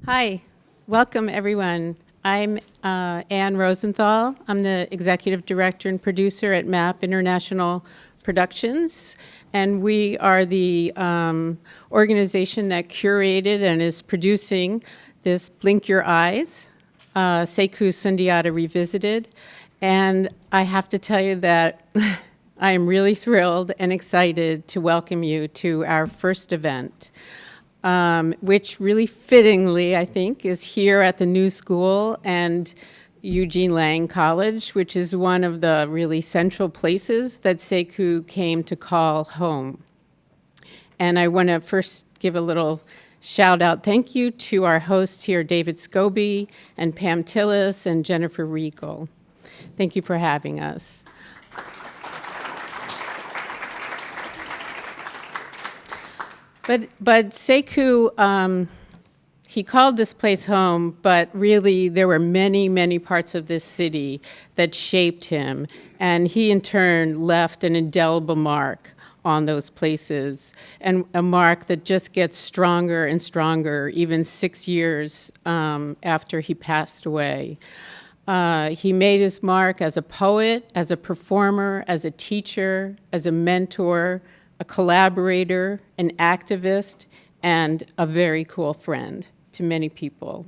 Hi, welcome everyone. I'm Ann Rosenthal. I'm the executive director and producer at MAP International Productions, and we are the organization that curated and is producing this Blink Your Eyes, Sekou Sundiata Revisited. And I have to tell you that I am really thrilled and excited to welcome you to our first event. Which really fittingly, I think, is here at the New School and Eugene College, which is one of the really central places that Sekou came to call home. And I want to first give a little shout out, thank you to our hosts here, David Scobey and Panelists and Jennifer Regal. Thank you for having us. But Sekou, he called this place home, but really there were many, many parts of this city that shaped him. And he in turn left an indelible mark on those places, and a mark that just gets stronger and stronger, even 6 years after he passed away. He made his mark as a poet, as a performer, as a teacher, as a mentor, a collaborator, an activist, and a very cool friend to many people.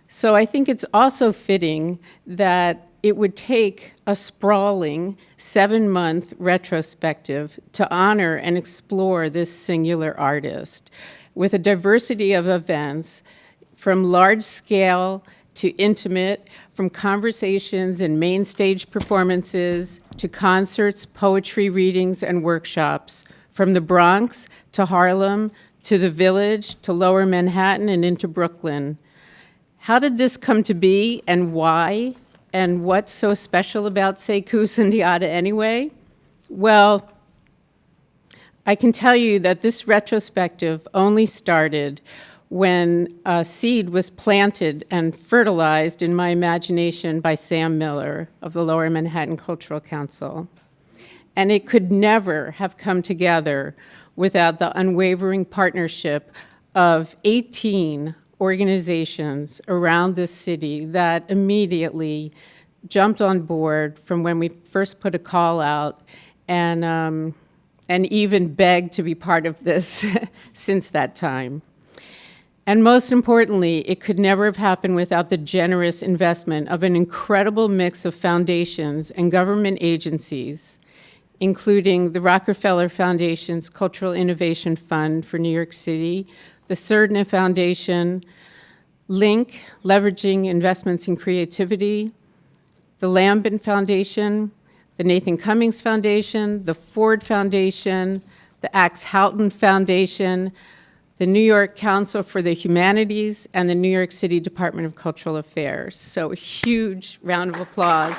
So I think it's also fitting that it would take a sprawling 7-month retrospective to honor and explore this singular artist with a diversity of events from large scale to intimate, from conversations and main stage performances to concerts, poetry readings, and workshops, from the Bronx to Harlem to the Village to Lower Manhattan and into Brooklyn. How did this come to be and why? And what's so special about Sekou Sundiata anyway? Well, I can tell you that this retrospective only started when a seed was planted and fertilized in my imagination by Sam Miller of the Lower Manhattan Cultural Council. And it could never have come together without the unwavering partnership of 18 organizations around this city that immediately jumped on board from when we first put a call out and even begged to be part of this since that time. And most importantly, it could never have happened without the generous investment of an incredible mix of foundations and government agencies, including the Rockefeller Foundation's Cultural Innovation Fund for New York City, the Surdna Foundation, Link, Leveraging Investments in Creativity, the Lambent Foundation, the Nathan Cummings Foundation, the Ford Foundation, the Axe Houghton Foundation, the New York Council for the Humanities, and the New York City Department of Cultural Affairs. So a huge round of applause.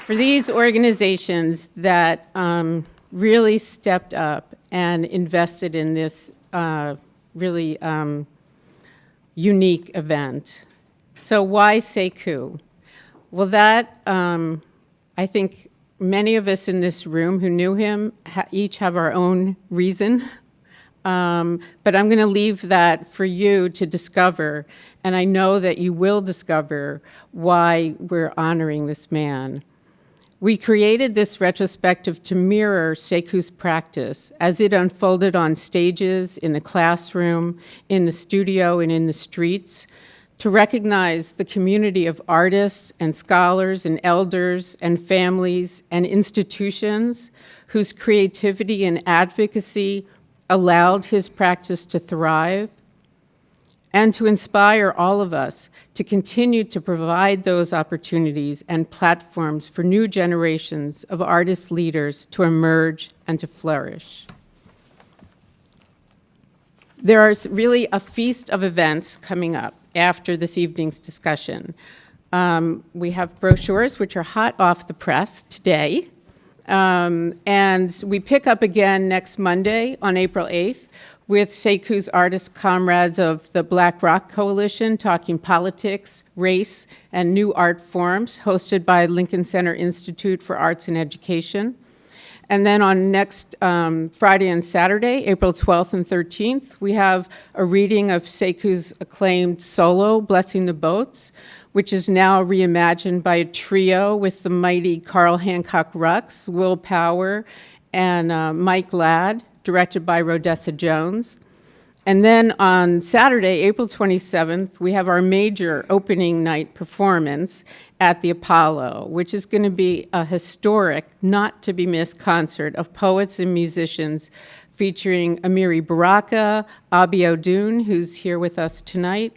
For these organizations that really stepped up and invested in this really unique event. So why Sekou? Well, that, I think, many of us in this room who knew him each have our own reason, but I'm going to leave that for you to discover, and I know that you will discover why we're honoring this man. We created this retrospective to mirror Sekou's practice as it unfolded on stages, in the classroom, in the studio, and in the streets, to recognize the community of artists and scholars and elders and families and institutions whose creativity and advocacy allowed his practice to thrive, and to inspire all of us to continue to provide those opportunities and platforms for new generations of artist leaders to emerge and to flourish. There is really a feast of events coming up after this evening's discussion. We have brochures which are hot off the press today, and we pick up again next Monday on April 8th with Sekou's artist comrades of the Black Rock Coalition talking politics, race, and new art forms, hosted by Lincoln Center Institute for Arts and Education. And then on next Friday and Saturday, April 12th and 13th, we have a reading of Sekou's acclaimed solo, Blessing the Boats, which is now reimagined by a trio with the mighty Carl Hancock Rux, Will Power, and Mike Ladd, directed by Rodessa Jones. And then on Saturday, April 27th, we have our major opening night performance at the Apollo, which is going to be a historic, not-to-be-missed concert of poets and musicians featuring Amiri Baraka, Abi Odun, who's here with us tonight,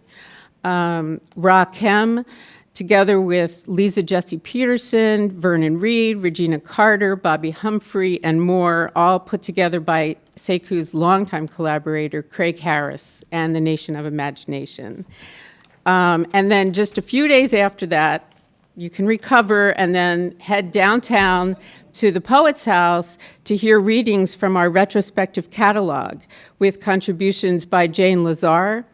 Rakim, together with Lisa Jesse Peterson, Vernon Reed, Regina Carter, Bobby Humphrey, and more, all put together by Sekou's longtime collaborator, Craig Harris, and the Nation of Imagination. And then just a few days after that, you can recover and then head downtown to the Poets House to hear readings from our retrospective catalog with contributions by Jane Lazar,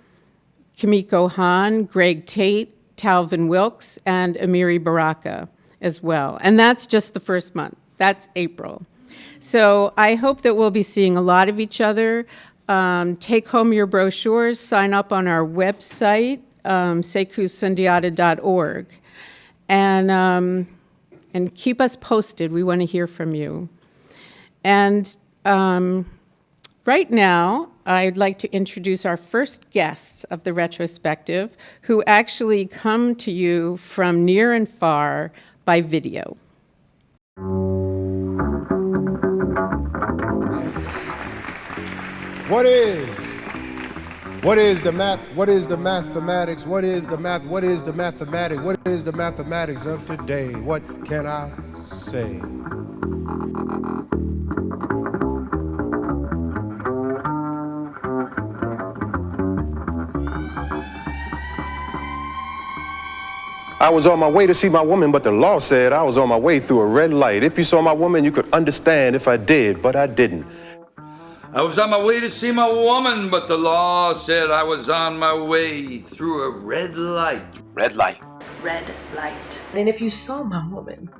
Kimiko Hahn, Greg Tate, Talvin Wilkes, and Amiri Baraka as well. And that's just the first month. That's April. So I hope that we'll be seeing a lot of each other. Take home your brochures, sign up on our website, sekousundiata.org, and keep us posted. We want to hear from you. And right now, I'd like to introduce our first guests of the retrospective, who actually come to you from near and far by video. What is the math? What is the mathematics? What is the math? What is the mathematic? What is the mathematics of today? What can I say? I was on my way to see my woman, but the law said I was on my way through a red light. If you saw my woman, you could understand if I did, but I didn't. I was on my way to see my woman, but the law said I was on my way through a red light. Red light. Red light. And if you saw my woman,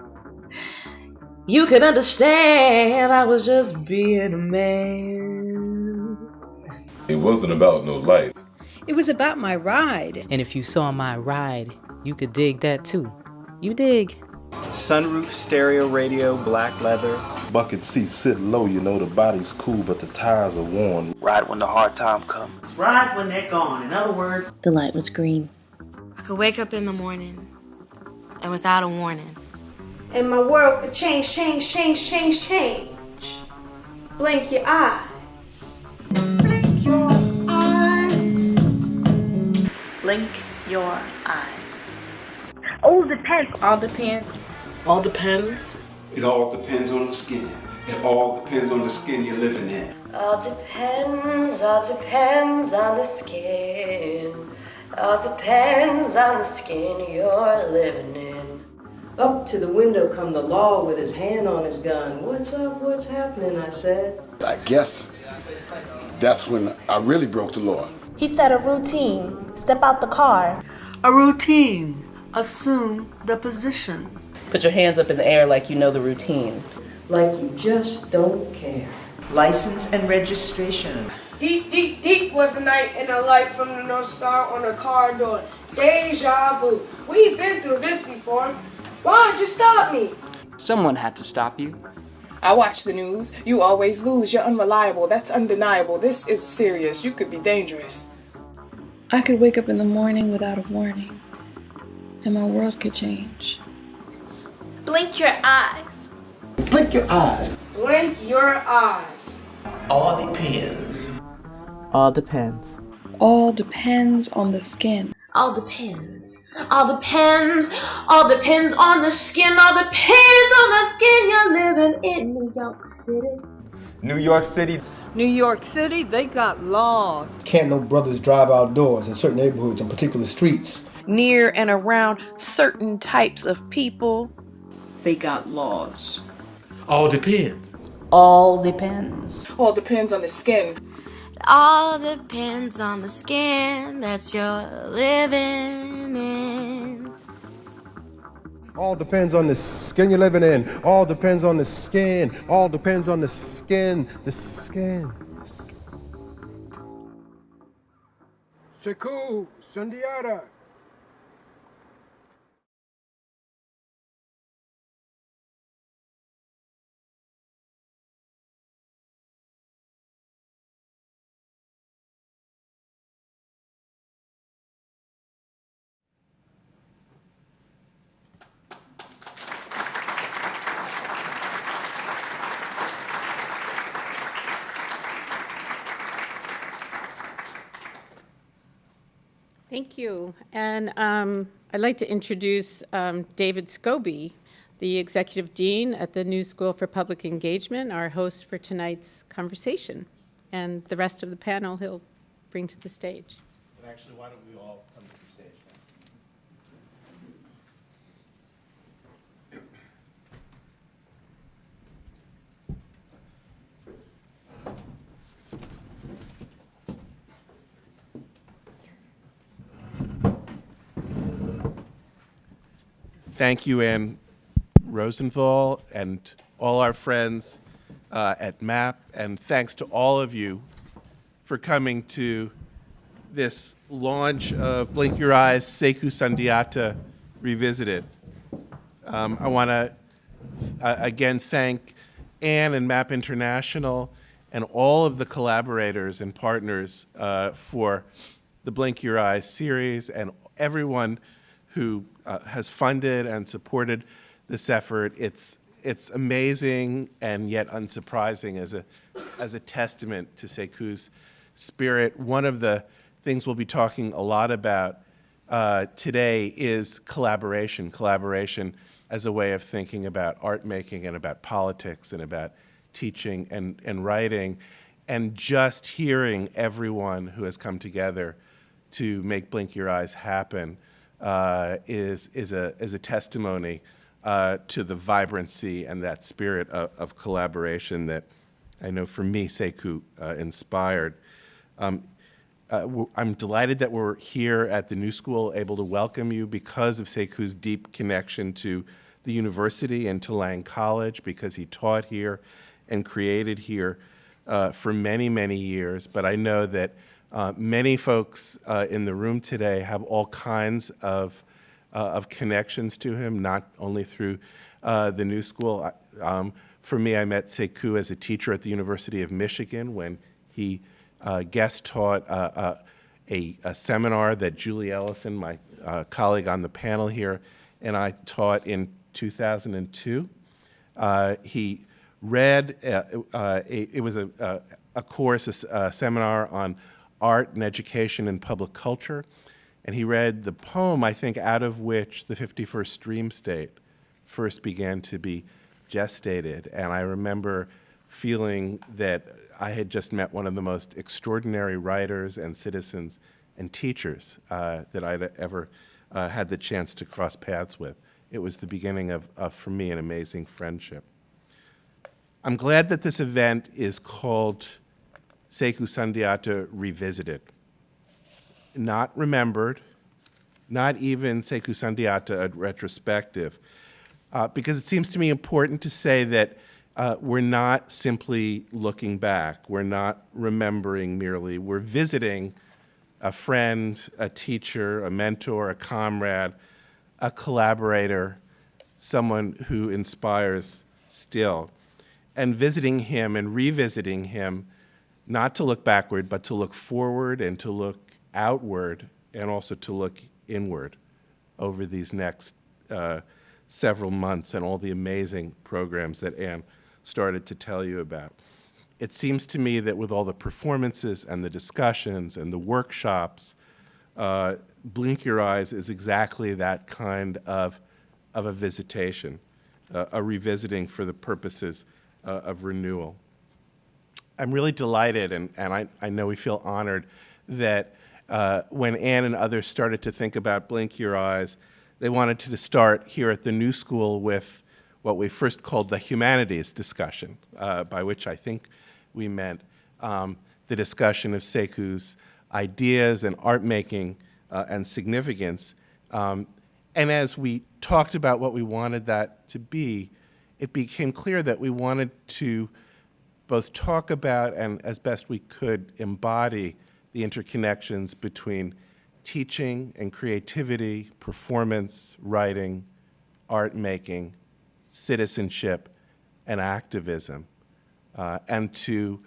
you could understand I was just being a man. It wasn't about no light. It was about my ride. And if you saw my ride, you could dig that too. You dig. Sunroof, stereo radio, black leather. Bucket seats sit low, you know the body's cool, but the tires are worn. Ride when the hard time comes. Ride when they're gone. In other words, the light was green. I could wake up in the morning and without a warning. And my world could change. Blink your eyes. Blink your eyes. Blink your eyes. All depends. All depends. All depends. It all depends on the skin. It all depends on the skin you're living in. All depends on the skin. All depends on the skin you're living in. Up to the window come the law with his hand on his gun. What's up? What's happening? I said. I guess that's when I really broke the law. He said a routine. Step out the car. A routine. Assume the position. Put your hands up in the air like you know the routine. Like you just don't care. License and registration. Deep, deep, deep was the night and a light from the North Star on the car door. Deja vu. We've been through this before. Why'd you stop me? Someone had to stop you. I watch the news. You always lose. You're unreliable. That's undeniable. This is serious. You could be dangerous. I could wake up in the morning without a warning, and my world could change. Blink your eyes. Blink your eyes. Blink your eyes. All depends. All depends. All depends on the skin. All depends. All depends. All depends on the skin. All depends on the skin you're living in New York City. New York City. New York City, they got laws. Can't no brothers drive outdoors in certain neighborhoods and particular streets. Near and around certain types of people. They got laws. All depends. All depends. All depends on the skin. All depends on the skin that you're living in. All depends on the skin you're living in. All depends on the skin. All depends on the skin. The skin. Sekou Sundiata. Thank you. And I'd like to introduce David Scobey, the Executive Dean at the New School for Public Engagement, our host for tonight's conversation. And the rest of the panel he'll bring to the stage. But actually, why don't we all come to the stage now? Thank you, Ann Rosenthal, and all our friends at MAP, and thanks to all of you for coming to this launch of Blink Your Eyes, Sekou Sundiata Revisited. I want to again thank Ann and MAP International and all of the collaborators and partners for the Blink Your Eyes series, and everyone who has funded and supported this effort. It's amazing and yet unsurprising as a testament to Sekou's spirit. One of the things we'll be talking a lot about today is collaboration as a way of thinking about art making and about politics and about teaching and writing, and just hearing everyone who has come together to make Blink Your Eyes happen is a testimony to the vibrancy and that spirit of collaboration that I know for me Sekou inspired. I'm delighted that we're here at the New School, able to welcome you because of Sekou's deep connection to the university and to Lang College, because he taught here and created here for many, many years. But I know that many folks in the room today have all kinds of connections to him, not only through the New School. For me, I met Sekou as a teacher at the University of Michigan when he guest taught a seminar that Julie Ellison, my colleague on the panel here, and I taught in 2002. He read, it was a course, a seminar on art and education and public culture, and he read the poem, I think, out of which the 51st Dream State first began to be gestated. And I remember feeling that I had just met one of the most extraordinary writers and citizens and teachers that I'd ever had the chance to cross paths with. It was the beginning of, for me, an amazing friendship. I'm glad that this event is called Sekou Sundiata Revisited. Not remembered, not even Sekou Sundiata a retrospective, because it seems to me important to say that we're not simply looking back, we're not remembering merely, we're visiting a friend, a teacher, a mentor, a comrade, a collaborator, someone who inspires still, and visiting him and revisiting him, not to look backward, but to look forward and to look outward and also to look inward over these next several months and all the amazing programs that Ann started to tell you about. It seems to me that with all the performances and the discussions and the workshops, Blink Your Eyes is exactly that kind of a visitation, a revisiting for the purposes of renewal. I'm really delighted, and I know we feel honored that when Ann and others started to think about Blink Your Eyes, they wanted to start here at the New School with what we first called the humanities discussion, by which I think we meant the discussion of Sekou's ideas and art making and significance. And as we talked about what we wanted that to be, it became clear that we wanted to both talk about and, as best we could, embody the interconnections between teaching and creativity, performance, writing, art making, citizenship, and activism, and to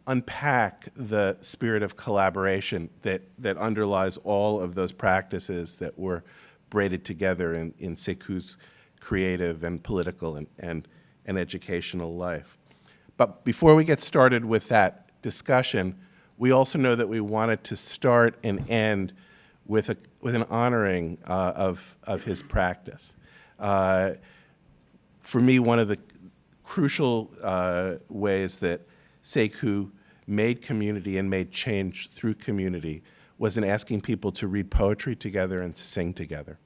unpack the spirit of collaboration that underlies all of those practices that were braided together in Sekou's creative and political and educational life. But before we get started with that discussion, we also know that we wanted to start and end with an honoring of his practice. For me, one of the crucial ways that Sekou made community and made change through community was in asking people to read poetry together and to sing together.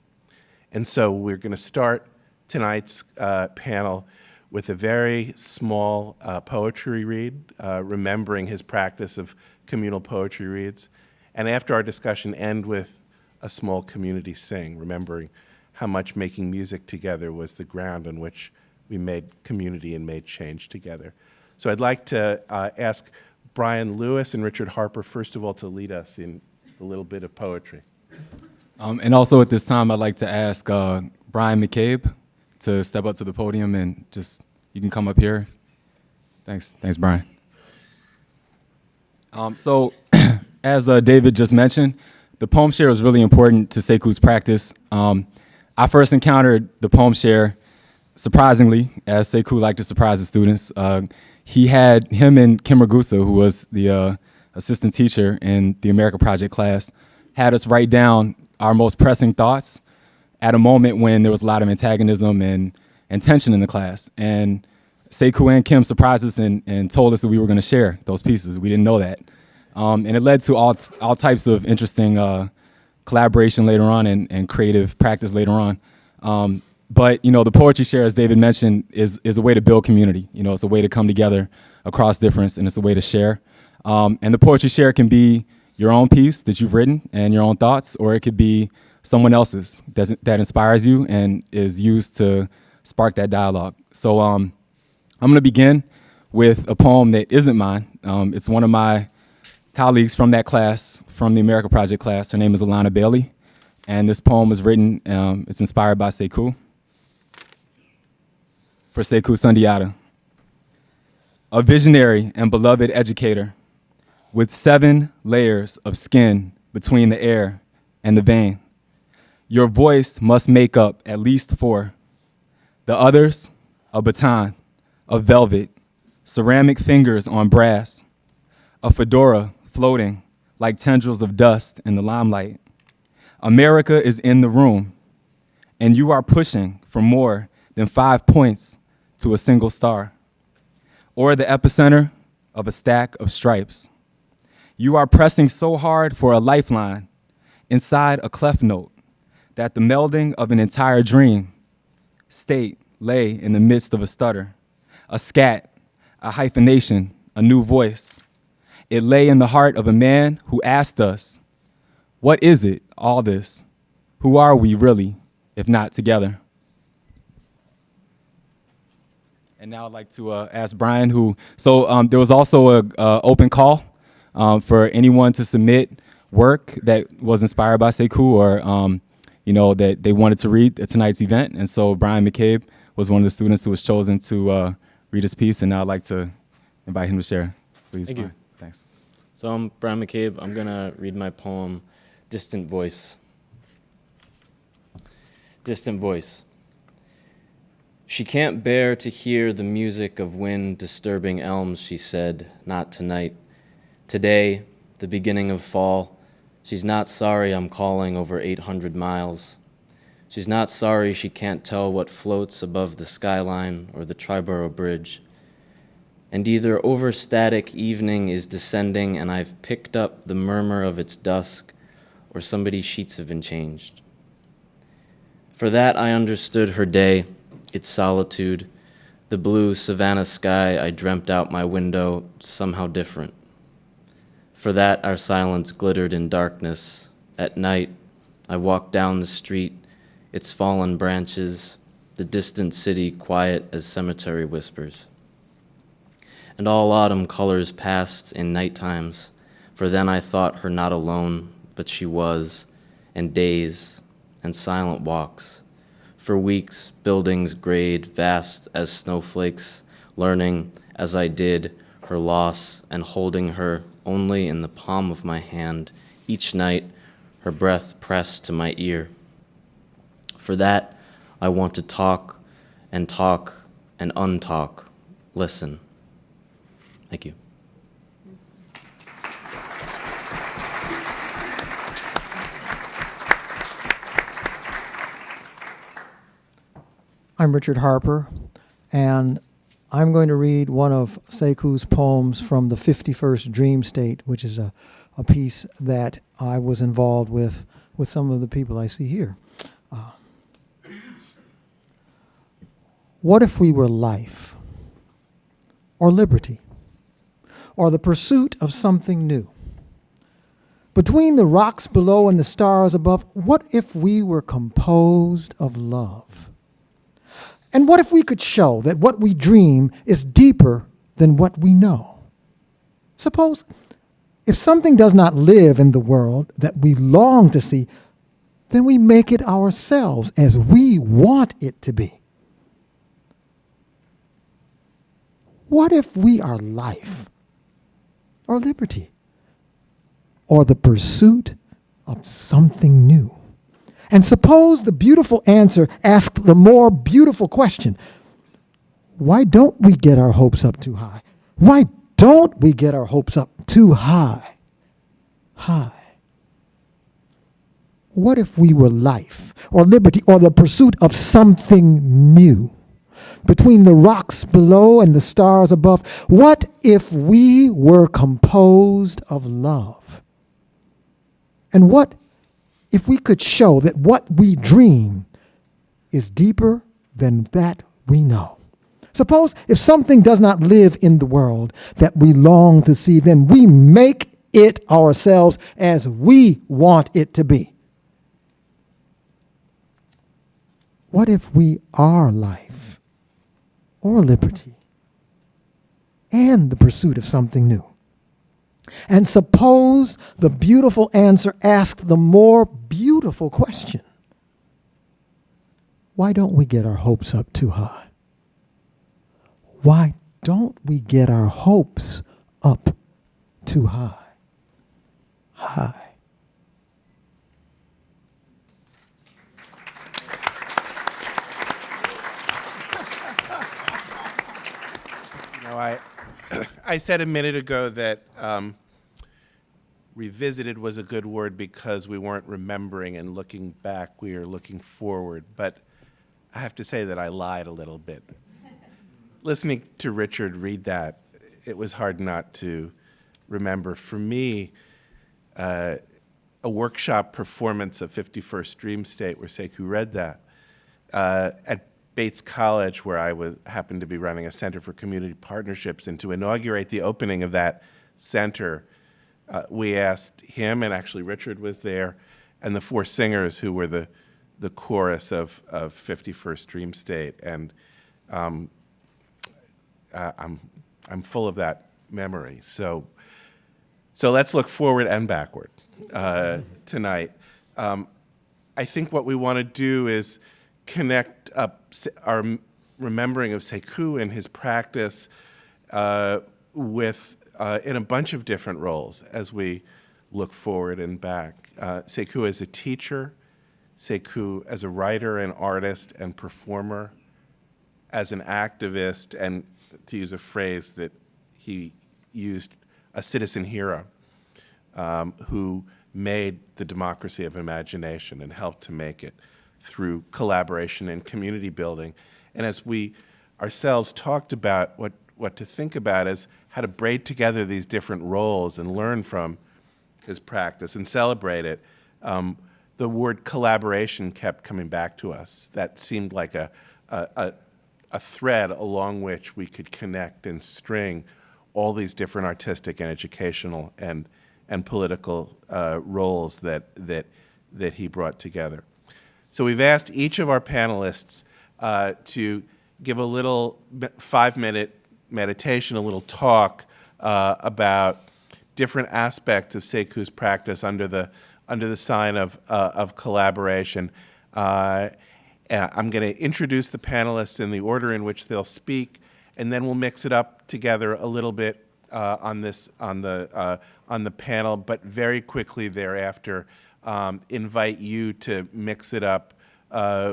And so we're going to start tonight's panel with a very small poetry read, remembering his practice of communal poetry reads, and after our discussion, end with a small community sing, remembering how much making music together was the ground on which we made community and made change together. So I'd like to ask Brian Lewis and Richard Harper, first of all, to lead us in a little bit of poetry. And also at this time, I'd like to ask Brian McCabe to step up to the podium and you can come up here. Thanks, Brian. So as David just mentioned, the poem share was really important to Sekou's practice. I first encountered the poem share, surprisingly, as Sekou liked to surprise the students. Him and Kim Ragusa, who was the assistant teacher in the America Project class, had us write down our most pressing thoughts at a moment when there was a lot of antagonism and tension in the class. And Sekou and Kim surprised us and told us that we were going to share those pieces. We didn't know that. And it led to all types of interesting collaboration later on and creative practice later on. But the poetry share, as David mentioned, is a way to build community. It's a way to come together across difference, and it's a way to share. And the poetry share can be your own piece that you've written and your own thoughts, or it could be someone else's that inspires you and is used to spark that dialogue. So I'm going to begin with a poem that isn't mine. It's one of my colleagues from that class, from the America Project class. Her name is Alana Bailey, and this poem was written, it's inspired by Sekou. For Sekou Sundiata, a visionary and beloved educator with 7 layers of skin between the air and the vein. Your voice must make up at least 4. The others, a baton of velvet, ceramic fingers on brass, a fedora floating like tendrils of dust in the limelight. America is in the room, and you are pushing for more than 5 points to a single star, or the epicenter of a stack of stripes. You are pressing so hard for a lifeline inside a cleft note that the melding of an entire dream state lay in the midst of a stutter, a scat, a hyphenation, a new voice. It lay in the heart of a man who asked us, what is it, all this? Who are we really, if not together? And now I'd like to ask Brian, there was also an open call for anyone to submit work that was inspired by Sekou or, that they wanted to read at tonight's event. And so Brian McCabe was one of the students who was chosen to read his piece. And now I'd like to invite him to share. Please, Thank Brian. you. Thanks. So I'm Brian McCabe. I'm going to read my poem, Distant Voice. Distant Voice. She can't bear to hear the music of wind disturbing elms, she said, not tonight. Today, the beginning of fall, she's not sorry I'm calling over 800 miles. She's not sorry she can't tell what floats above the skyline or the Triborough Bridge. And either overstatic evening is descending and I've picked up the murmur of its dusk, or somebody's sheets have been changed. For that I understood her day, its solitude, the blue Savannah sky I dreamt out my window, somehow different. For that our silence glittered in darkness. At night, I walked down the street, its fallen branches, the distant city quiet as cemetery whispers. And all autumn colors passed in night times, for then I thought her not alone, but she was, and days and silent walks. For weeks, buildings grayed vast as snowflakes, learning, as I did, her loss and holding her only in the palm of my hand, each night, her breath pressed to my ear. For that, I want to talk and untalk, listen. Thank you. I'm Richard Harper, and I'm going to read one of Sekou's poems from the 51st Dream State, which is a piece that I was involved with some of the people I see here. What if we were life, or liberty, or the pursuit of something new? Between the rocks below and the stars above, what if we were composed of love? And what if we could show that what we dream is deeper than what we know? Suppose if something does not live in the world that we long to see, then we make it ourselves as we want it to be. What if we are life, or liberty, or the pursuit of something new? And suppose the beautiful answer asked the more beautiful question: why don't we get our hopes up too high? Why don't we get our hopes up too high? High. What if we were life, or liberty, or the pursuit of something new? Between the rocks below and the stars above, what if we were composed of love? And what if we could show that what we dream is deeper than that we know? Suppose if something does not live in the world that we long to see, then we make it ourselves as we want it to be. What if we are life, or liberty, and the pursuit of something new? And suppose the beautiful answer asked the more beautiful question: why don't we get our hopes up too high? Why don't we get our hopes up too high? High. I said a minute ago that revisited was a good word because we weren't remembering and looking back, we are looking forward. But I have to say that I lied a little bit. Listening to Richard read that, it was hard not to remember. For me, a workshop performance of 51st Dream State where Sekou read that at Bates College, where I happened to be running a Center for Community Partnerships, and to inaugurate the opening of that center, we asked him, and actually Richard was there, and the four singers who were the chorus of 51st Dream State, and I'm full of that memory. So let's look forward and backward tonight. I think what we want to do is connect up our remembering of Sekou and his practice with in a bunch of different roles as we look forward and back. Sekou as a teacher, Sekou as a writer and artist and performer, as an activist, and to use a phrase that he used, a citizen hero who made the democracy of imagination and helped to make it through collaboration and community building. And as we ourselves talked about what to think about is how to braid together these different roles and learn from his practice and celebrate it, the word collaboration kept coming back to us. That seemed like a thread along which we could connect and string all these different artistic and educational and political roles that he brought together. So we've asked each of our panelists to give a little 5-minute meditation, a little talk about different aspects of Sekou's practice under the sign of collaboration. I'm going to introduce the panelists in the order in which they'll speak, and then we'll mix it up together a little bit on the panel. But very quickly thereafter, invite you to mix it up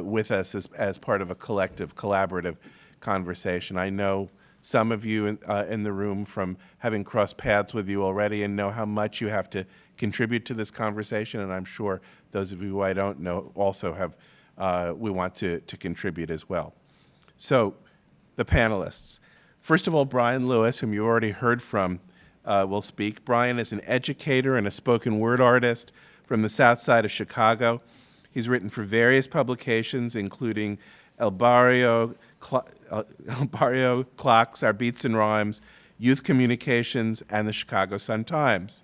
with us as part of a collective, collaborative conversation. I know some of you in the room from having crossed paths with you already and know how much you have to contribute to this conversation, and I'm sure those of you who I don't know also have, we want to contribute as well. So, the panelists. First of all, Brian Lewis, whom you already heard from, will speak. Brian is an educator and a spoken word artist from the south side of Chicago. He's written for various publications, including El Barrio Clocks, Our Beats and Rhymes, Youth Communications, and the Chicago Sun-Times.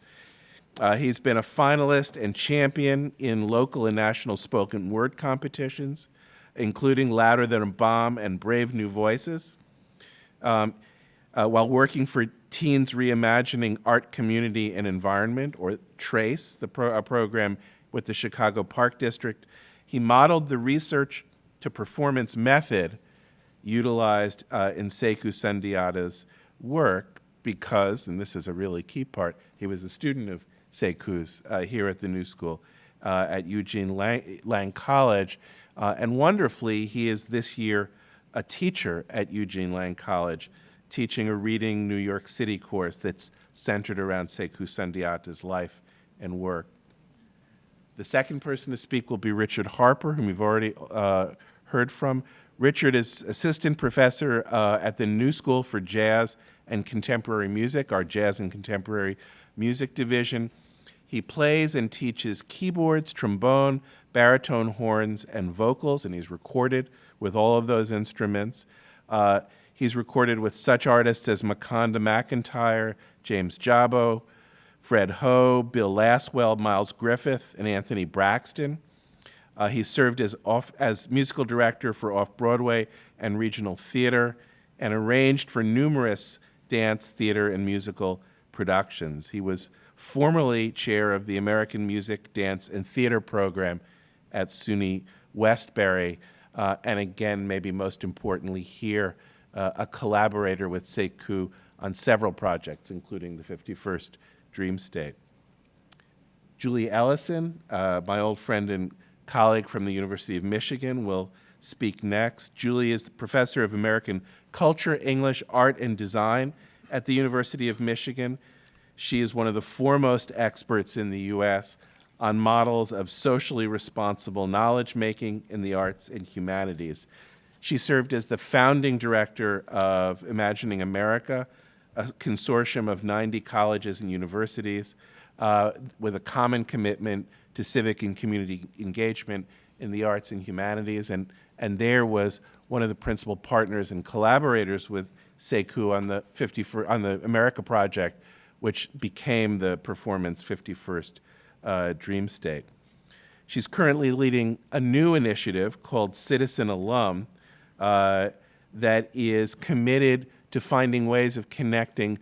He's been a finalist and champion in local and national spoken word competitions, including Louder Than a Bomb and Brave New Voices. While working for Teens Reimagining Art, Community, and Environment, or TRACE, a program with the Chicago Park District, he modeled the research to performance method utilized in Sekou Sundiata's work because, and this is a really key part, he was a student of Sekou's here at the New School at Eugene Lang College, and wonderfully, he is this year a teacher at Eugene Lang College, teaching a Reading New York City course that's centered around Sekou Sundiata's life and work. The second person to speak will be Richard Harper, whom we've already heard from. Richard is assistant professor at the New School for Jazz and Contemporary Music, our Jazz and Contemporary Music division. He plays and teaches keyboards, trombone, baritone horns, and vocals, and he's recorded with all of those instruments. He's recorded with such artists as Maconda McIntyre, James Jabo, Fred Ho, Bill Laswell, Miles Griffith, and Anthony Braxton. He served as musical director for Off-Broadway and regional theater and arranged for numerous dance, theater, and musical productions. He was formerly chair of the American Music, Dance, and Theater program at SUNY Westbury, and again, maybe most importantly here, a collaborator with Sekou on several projects, including the 51st Dream State. Julie Ellison, my old friend and colleague from the University of Michigan, will speak next. Julie is the professor of American Culture, English, Art, and Design at the University of Michigan. She is one of the foremost experts in the U.S. on models of socially responsible knowledge-making in the arts and humanities. She served as the founding director of Imagining America, a consortium of 90 colleges and universities with a common commitment to civic and community engagement in the arts and humanities, and there was one of the principal partners and collaborators with Sekou on the America Project, which became the performance 51st Dream State. She's currently leading a new initiative called Citizen Alum that is committed to finding ways of connecting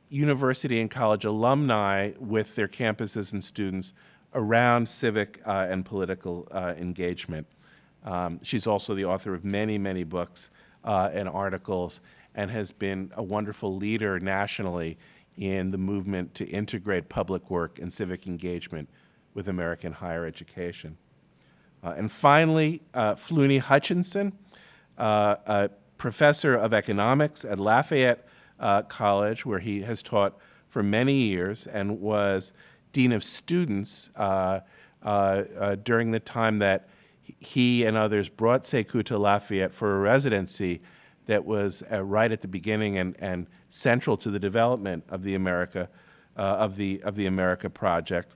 university and college alumni with their campuses and students around civic and political engagement. She's also the author of many, many books and articles and has been a wonderful leader nationally in the movement to integrate public work and civic engagement with American higher education. And finally, Fluney Hutchinson, a professor of economics at Lafayette College, where he has taught for many years and was dean of students during the time that he and others brought Sekou to Lafayette for a residency that was right at the beginning and central to the development of the America Project.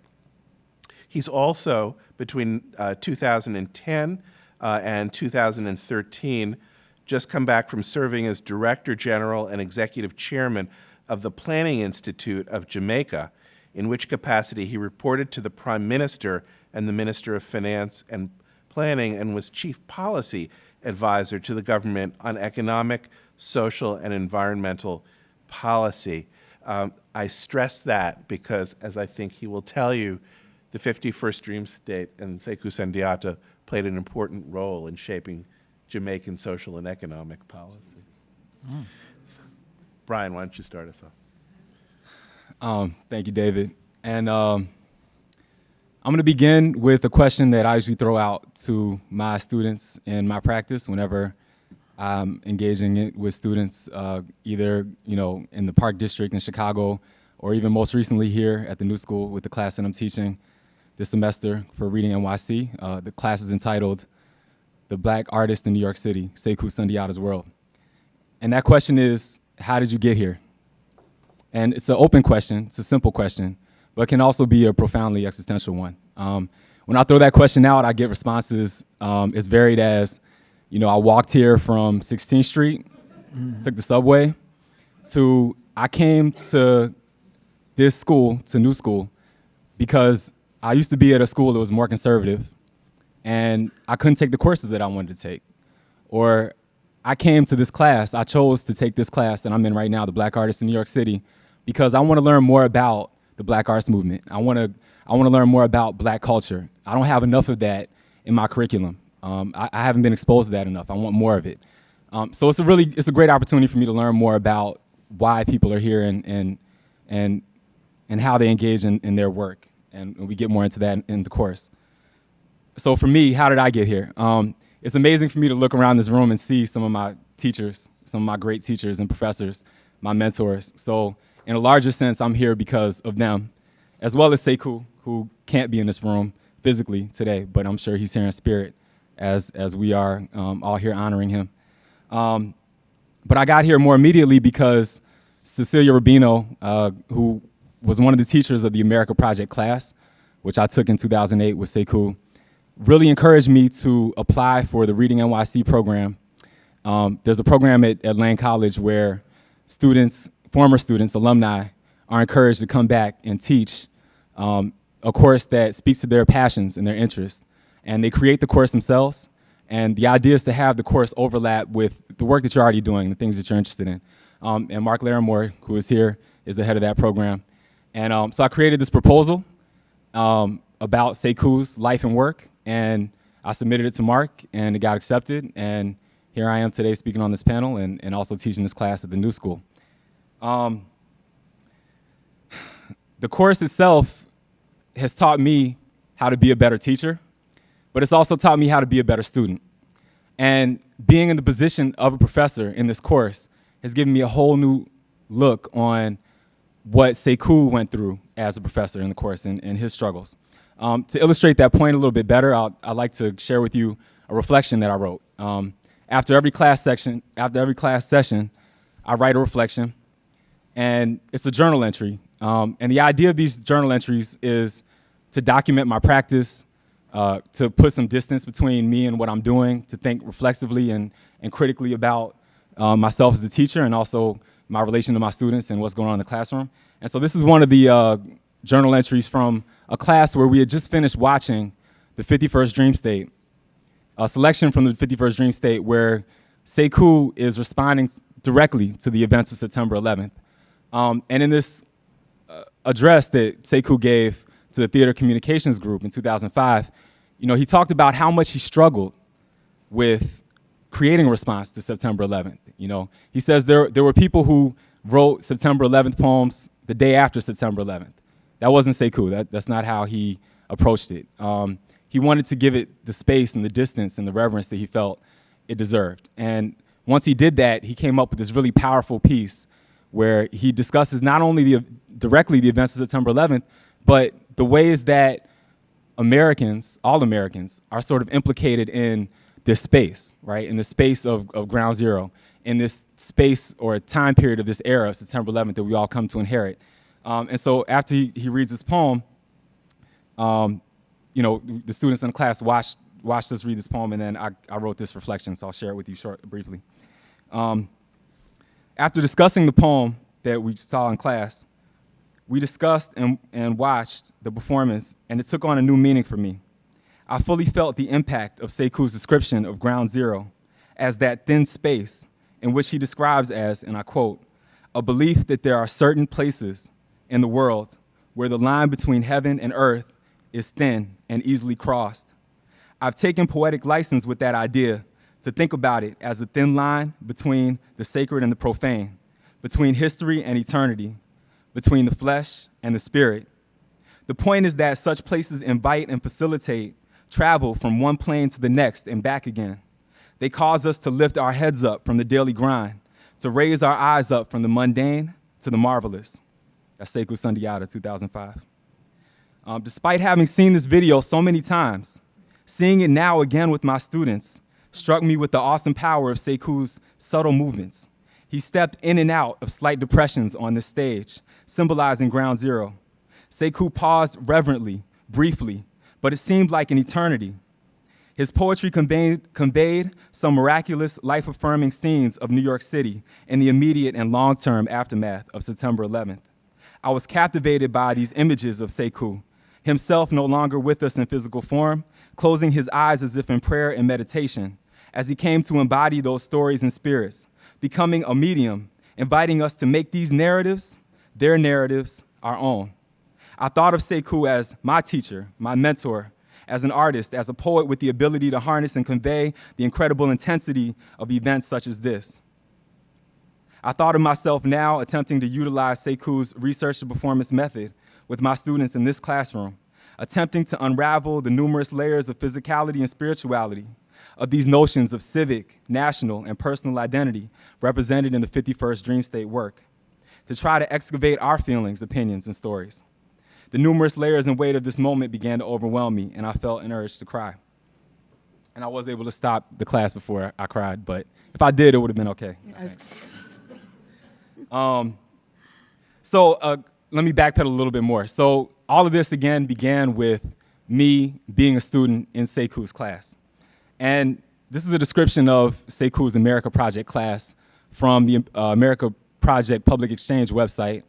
He's also, between 2010 and 2013, just come back from serving as Director General and Executive Chairman of the Planning Institute of Jamaica, in which capacity he reported to the Prime Minister and the Minister of Finance and planning and was chief policy advisor to the government on economic, social, and environmental policy. I stress that because, as I think he will tell you, the 51st Dream State and Sekou Sundiata played an important role in shaping Jamaican social and economic policy. So, Brian, why don't you start us off? Thank you, David. And I'm going to begin with a question that I usually throw out to my students in my practice whenever I'm engaging it with students, either in the Park District in Chicago, or even most recently here at the New School with the class that I'm teaching this semester for Reading NYC. The class is entitled "The Black Artist in New York City, Sekou Sundiata's World." And that question is, how did you get here? And it's an open question, it's a simple question, but it can also be a profoundly existential one. When I throw that question out, I get responses as varied as, I walked here from 16th Street, took the subway, to I came to this school, to New School, because I used to be at a school that was more conservative, and I couldn't take the courses that I wanted to take. Or I came to this class, I chose to take this class that I'm in right now, the Black Artist in New York City, because I want to learn more about the Black arts movement. I want to learn more about Black culture. I don't have enough of that in my curriculum. I haven't been exposed to that enough. I want more of it. So it's a great opportunity for me to learn more about why people are here and how they engage in their work. And we get more into that in the course. So for me, how did I get here? It's amazing for me to look around this room and see some of my teachers, some of my great teachers and professors, my mentors. So in a larger sense, I'm here because of them, as well as Sekou, who can't be in this room physically today, but I'm sure he's here in spirit as we are all here honoring him. But I got here more immediately because Cecilia Rubino, who was one of the teachers of the America Project class, which I took in 2008 with Sekou, really encouraged me to apply for the Reading NYC program. There's a program at Lafayette College where former students, alumni, are encouraged to come back and teach a course that speaks to their passions and their interests. And they create the course themselves. And the idea is to have the course overlap with the work that you're already doing, the things that you're interested in. And Mark Larimore, who is here, is the head of that program. And so I created this proposal about Sekou's life and work, and I submitted it to Mark, and it got accepted. And here I am today speaking on this panel and also teaching this class at the New School. The course itself has taught me how to be a better teacher, but it's also taught me how to be a better student. And being in the position of a professor in this course has given me a whole new look on what Sekou went through as a professor in the course and his struggles. To illustrate that point a little bit better, I'd like to share with you a reflection that I wrote. After every class session, I write a reflection, and it's a journal entry. And the idea of these journal entries is to document my practice, to put some distance between me and what I'm doing, to think reflexively and critically about myself as a teacher and also my relation to my students and what's going on in the classroom. And so this is one of the journal entries from a class where we had just finished watching the 51st Dream State, a selection from the 51st Dream State where Sekou is responding directly to the events of September 11th. And in this address that Sekou gave to the Theater Communications Group in 2005, he talked about how much he struggled with creating a response to September 11th. He says there were people who wrote September 11th poems the day after September 11th. That wasn't Sekou. That's not how he approached it. He wanted to give it the space and the distance and the reverence that he felt it deserved. And once he did that, he came up with this really powerful piece where he discusses not only directly the events of September 11th, but the ways that Americans, all Americans, are sort of implicated in this space, right? In the space of Ground Zero, in this space or time period of this era, September 11th, that we all come to inherit. And so after he reads this poem, the students in the class watched us read this poem, and then I wrote this reflection, so I'll share it with you briefly. After discussing the poem that we saw in class, we discussed and watched the performance, and it took on a new meaning for me. I fully felt the impact of Sekou's description of ground zero as that thin space in which he describes as, and I quote, a belief that there are certain places in the world where the line between heaven and earth is thin and easily crossed. I've taken poetic license with that idea to think about it as a thin line between the sacred and the profane, between history and eternity, between the flesh and the spirit. The point is that such places invite and facilitate travel from one plane to the next and back again. They cause us to lift our heads up from the daily grind, to raise our eyes up from the mundane to the marvelous. That's Sekou Sundiata, 2005. Despite having seen this video so many times, seeing it now again with my students struck me with the awesome power of Sekou's subtle movements. He stepped in and out of slight depressions on this stage, symbolizing ground zero. Sekou paused reverently, briefly, but it seemed like an eternity. His poetry conveyed some miraculous, life-affirming scenes of New York City in the immediate and long-term aftermath of September 11th. I was captivated by these images of Sekou, himself no longer with us in physical form, closing his eyes as if in prayer and meditation, as he came to embody those stories and spirits, becoming a medium, inviting us to make these narratives, their narratives, our own. I thought of Sekou as my teacher, my mentor, as an artist, as a poet with the ability to harness and convey the incredible intensity of events such as this. I thought of myself now attempting to utilize Sekou's research to performance method with my students in this classroom, attempting to unravel the numerous layers of physicality and spirituality of these notions of civic, national, and personal identity represented in the 51st Dream State work, to try to excavate our feelings, opinions, and stories. The numerous layers and weight of this moment began to overwhelm me, and I felt an urge to cry. And I was able to stop the class before I cried, but if I did, it would have been okay. Let me backpedal a little bit more. So all of this, again, began with me being a student in Sekou's class. And this is a description of Sekou's America Project class from the America Project Public Exchange website,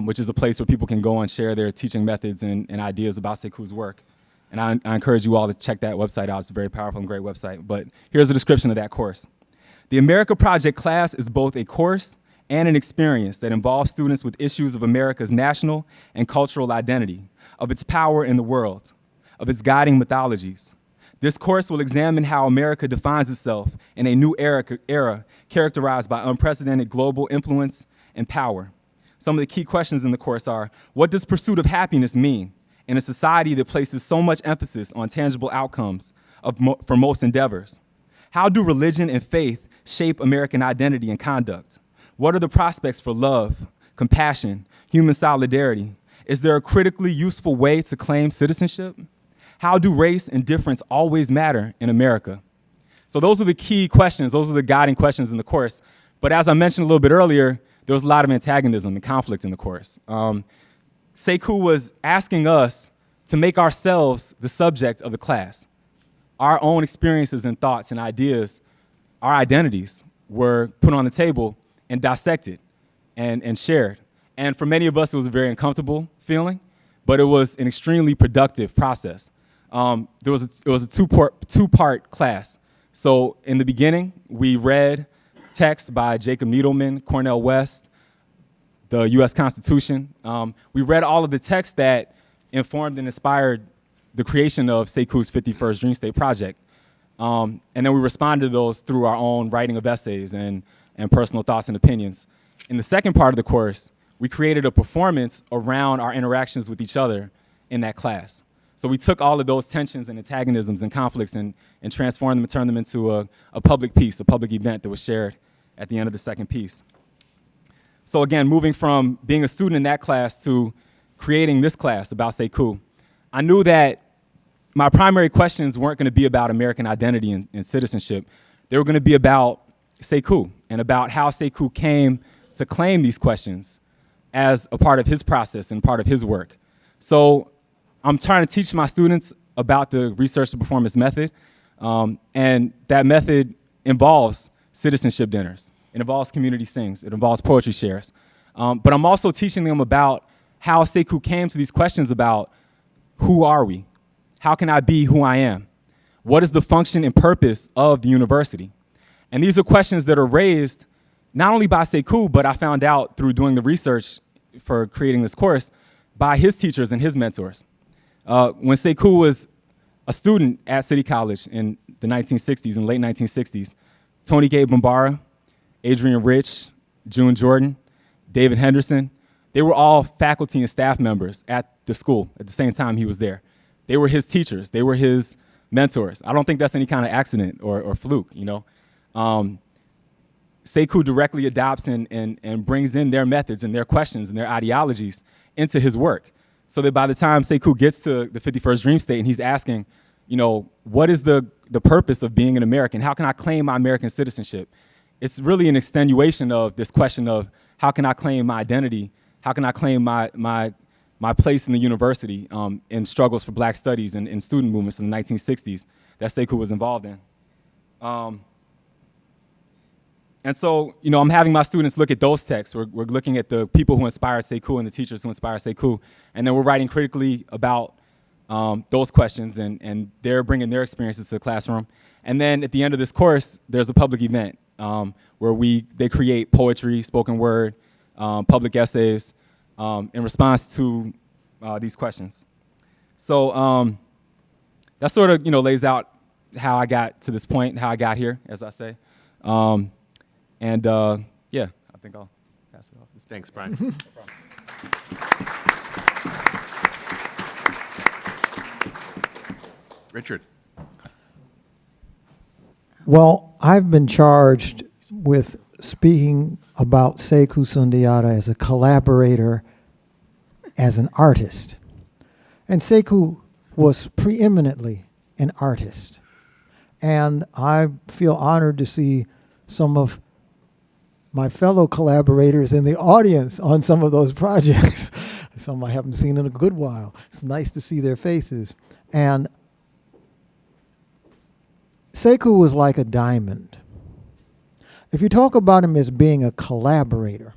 which is a place where people can go and share their teaching methods and ideas about Sekou's work. And I encourage you all to check that website out. It's a very powerful and great website. But here's a description of that course. The America Project class is both a course and an experience that involves students with issues of America's national and cultural identity, of its power in the world, of its guiding mythologies. This course will examine how America defines itself in a new era characterized by unprecedented global influence and power. Some of the key questions in the course are, what does pursuit of happiness mean in a society that places so much emphasis on tangible outcomes for most endeavors? How do religion and faith shape American identity and conduct? What are the prospects for love, compassion, human solidarity? Is there a critically useful way to claim citizenship? How do race and difference always matter in America? So those are the key questions. Those are the guiding questions in the course. But as I mentioned a little bit earlier, there was a lot of antagonism and conflict in the course. Sekou was asking us to make ourselves the subject of the class. Our own experiences and thoughts and ideas, our identities were put on the table and dissected and shared. And for many of us, it was a very uncomfortable feeling, but it was an extremely productive process. It was a two-part class. So in the beginning, we read texts by Jacob Needleman, Cornel West, the US Constitution. We read all of the texts that informed and inspired the creation of Sekou's 51st Dream State Project. And then we responded to those through our own writing of essays and personal thoughts and opinions. In the second part of the course, we created a performance around our interactions with each other in that class. So we took all of those tensions and antagonisms and conflicts and transformed them and turned them into a public piece, a public event that was shared at the end of the second piece. So again, moving from being a student in that class to creating this class about Sekou, I knew that my primary questions weren't going to be about American identity and citizenship. They were going to be about Sekou and about how Sekou came to claim these questions as a part of his process and part of his work. So I'm trying to teach my students about the research to performance method, and that method involves citizenship dinners. It involves community sings. It involves poetry shares. But I'm also teaching them about how Sekou came to these questions about who are we? how can I be who I am? What is the function and purpose of the university? And these are questions that are raised not only by Sekou, but I found out through doing the research for creating this course, by his teachers and his mentors. When Sekou was a student at City College in the 1960s, in the late 1960s, Tony Gabe Bombara, Adrian Rich, June Jordan, David Henderson, they were all faculty and staff members at the school at the same time he was there. They were his teachers, they were his mentors. I don't think that's any kind of accident or fluke, you know. Sekou directly adopts and brings in their methods and their questions and their ideologies into his work. So that by the time Sekou gets to the 51st Dream State and he's asking, you know, what is the purpose of being an American? How can I claim my American citizenship? It's really an extenuation of this question of how can I claim my identity? How can I claim my place in the university in struggles for Black studies and in student movements in the 1960s that Sekou was involved in? And so, you know, I'm having my students look at those texts. We're looking at the people who inspired Sekou and the teachers who inspired Sekou, and then we're writing critically about those questions, and they're bringing their experiences to the classroom. And then at the end of this course, there's a public event where they create poetry, spoken word, public essays in response to these questions. So that sort of, you know, lays out how I got to this point, how I got here, as I say. Yeah, I think I'll pass it off. Thanks, Brian. No problem. Richard. Well, I've been charged with speaking about Sekou Sundiata as a collaborator, as an artist. And Sekou was preeminently an artist. And I feel honored to see some of my fellow collaborators in the audience on some of those projects. Some I haven't seen in a good while. It's nice to see their faces. And Sekou was like a diamond. If you talk about him as being a collaborator,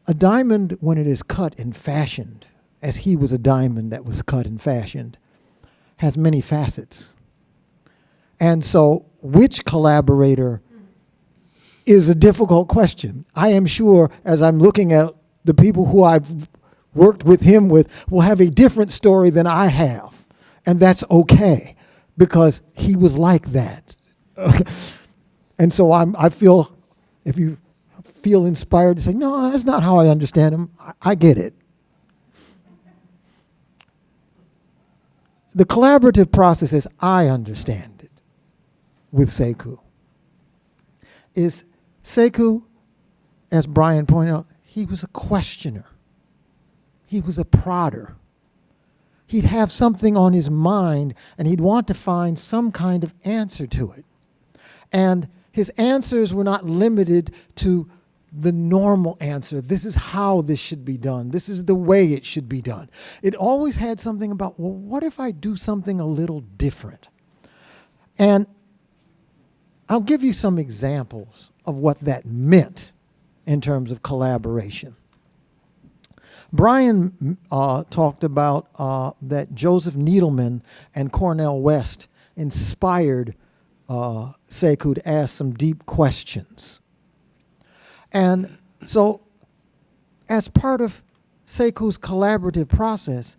a diamond, when it is cut and fashioned, as he was a diamond that was cut and fashioned, has many facets. And so, which collaborator is a difficult question. I am sure, as I'm looking at the people who I've worked with him with, will have a different story than I have. And that's okay, because he was like that. And so I feel, if you feel inspired to say, no, that's not how I understand him, I get it. The collaborative process, as I understand it, with Sekou, is Sekou, as Brian pointed out, he was a questioner. He was a prodder. He'd have something on his mind, and he'd want to find some kind of answer to it. And his answers were not limited to the normal answer. This is how this should be done. This is the way it should be done. It always had something about, well, what if I do something a little different? And I'll give you some examples of what that meant in terms of collaboration. Brian talked about that Joseph Needleman and Cornel West inspired Sekou to ask some deep questions. And so, as part of Sekou's collaborative process,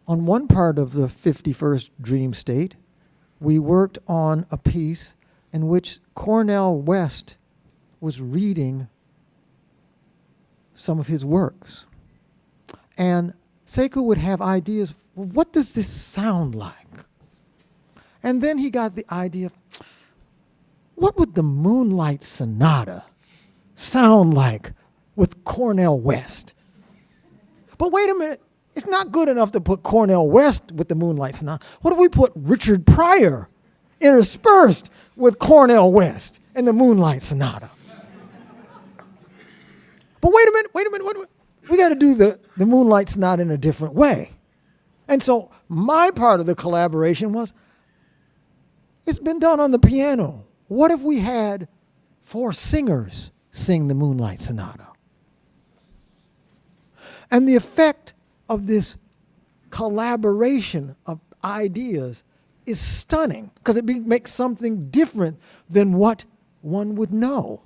on one part of the 51st Dream State, we worked on a piece in which Cornel West was reading some of his works. And Sekou would have ideas, well, what does this sound like? And then he got the idea of, what would the Moonlight Sonata sound like with Cornel West? But wait a minute, it's not good enough to put Cornel West with the Moonlight Sonata. What if we put Richard Pryor interspersed with Cornel West and the Moonlight Sonata? But wait a minute. We got to do the Moonlight Sonata in a different way. And so my part of the collaboration was, it's been done on the piano. What if we had 4 singers sing the Moonlight Sonata? And the effect of this collaboration of ideas is stunning because it makes something different than what one would know.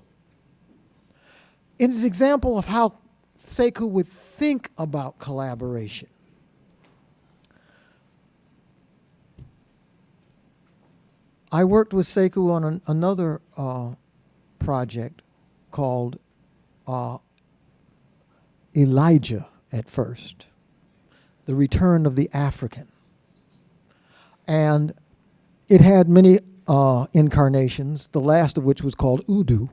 It is an example of how Sekou would think about collaboration. I worked with Sekou on another project called Elijah at first, The Return of the African. And it had many incarnations, the last of which was called Udu.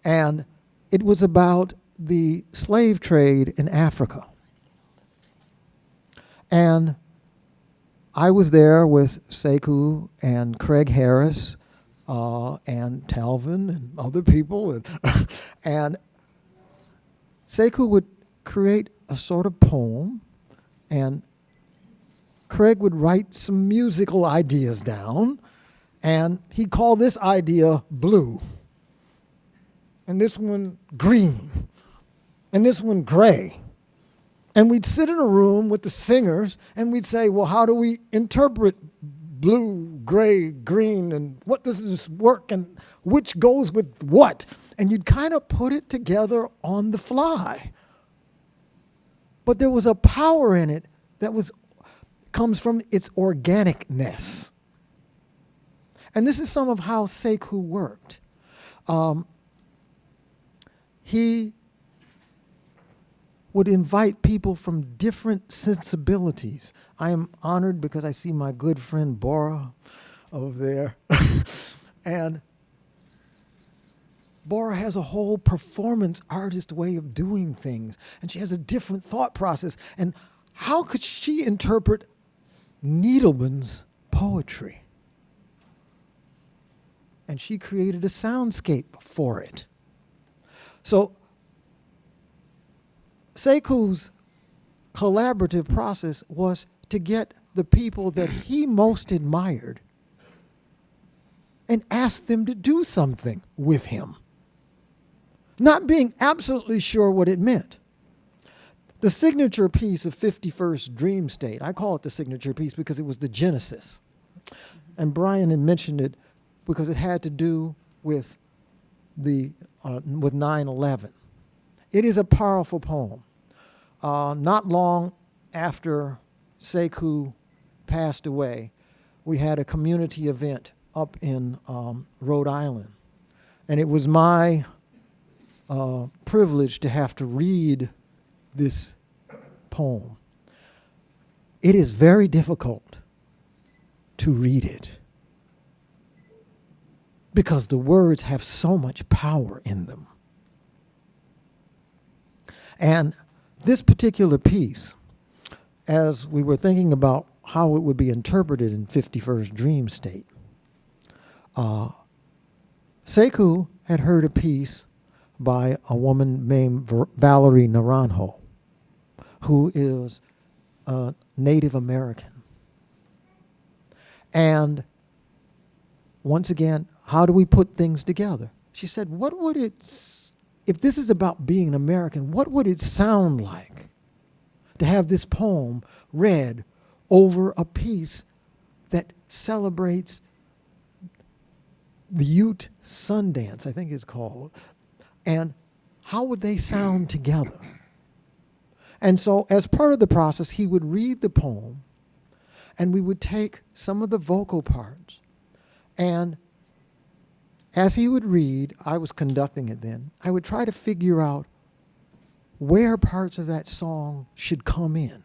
And it was about the slave trade in Africa. And I was there with Sekou and Craig Harris and Talvin and other people. And Sekou would create a sort of poem, and Craig would write some musical ideas down, and he'd call this idea blue, and this one green, and this one gray. And we'd sit in a room with the singers, and we'd say, well, how do we interpret blue, gray, green, and what does this work, and which goes with what? And you'd kind of put it together on the fly. But there was a power in it that comes from its organicness. And this is some of how Sekou worked. He would invite people from different sensibilities. I am honored because I see my good friend Bora over there. And Bora has a whole performance artist way of doing things, and she has a different thought process. And how could she interpret Needleman's poetry? And she created a soundscape for it. So Sekou's collaborative process was to get the people that he most admired and ask them to do something with him, not being absolutely sure what it meant. The signature piece of 51st Dream State, I call it the signature piece because it was the genesis. And Brian had mentioned it because it had to do with with 9/11. It is a powerful poem. Not long after Sekou passed away, we had a community event up in Rhode Island. And it was my privilege to have to read this poem. It is very difficult to read it because the words have so much power in them. And this particular piece, as we were thinking about how it would be interpreted in 51st Dream State, Sekou had heard a piece by a woman named Valerie Naranjo, who is a Native American. And once again, how do we put things together? She said, what would if this is about being an American, what would it sound like to have this poem read over a piece that celebrates the Ute Sundance, I think it's called, and how would they sound together? And so as part of the process, he would read the poem, and we would take some of the vocal parts, and as he would read, I was conducting it then, I would try to figure out where parts of that song should come in.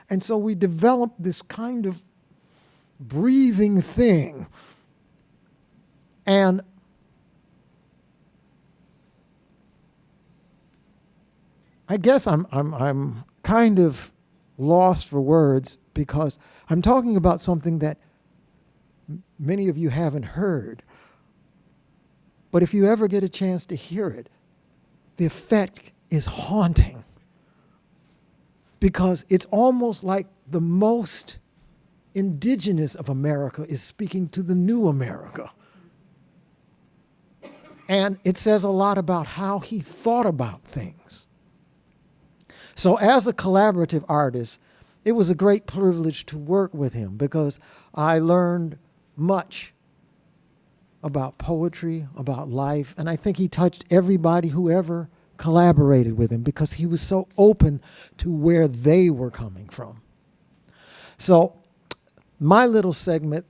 And so we developed this kind of breathing thing. And I guess I'm kind of lost for words because I'm talking about something that many of you haven't heard. But if you ever get a chance to hear it, the effect is haunting because it's almost like the most indigenous of America is speaking to the new America. And it says a lot about how he thought about things. So as a collaborative artist, it was a great privilege to work with him because I learned much about poetry, about life, and I think he touched everybody who ever collaborated with him because he was so open to where they were coming from. So my little segment,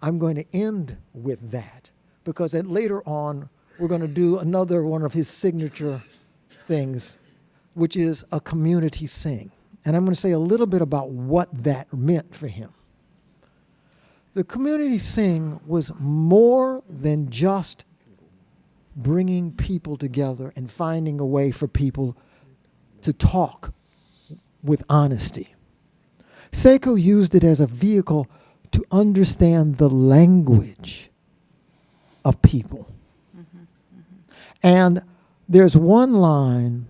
I'm going to end with that because then later on we're going to do another one of his signature things, which is a community sing. And I'm going to say a little bit about what that meant for him. The community sing was more than just bringing people together and finding a way for people to talk with honesty. Sekou used it as a vehicle to understand the language of people. And there's one line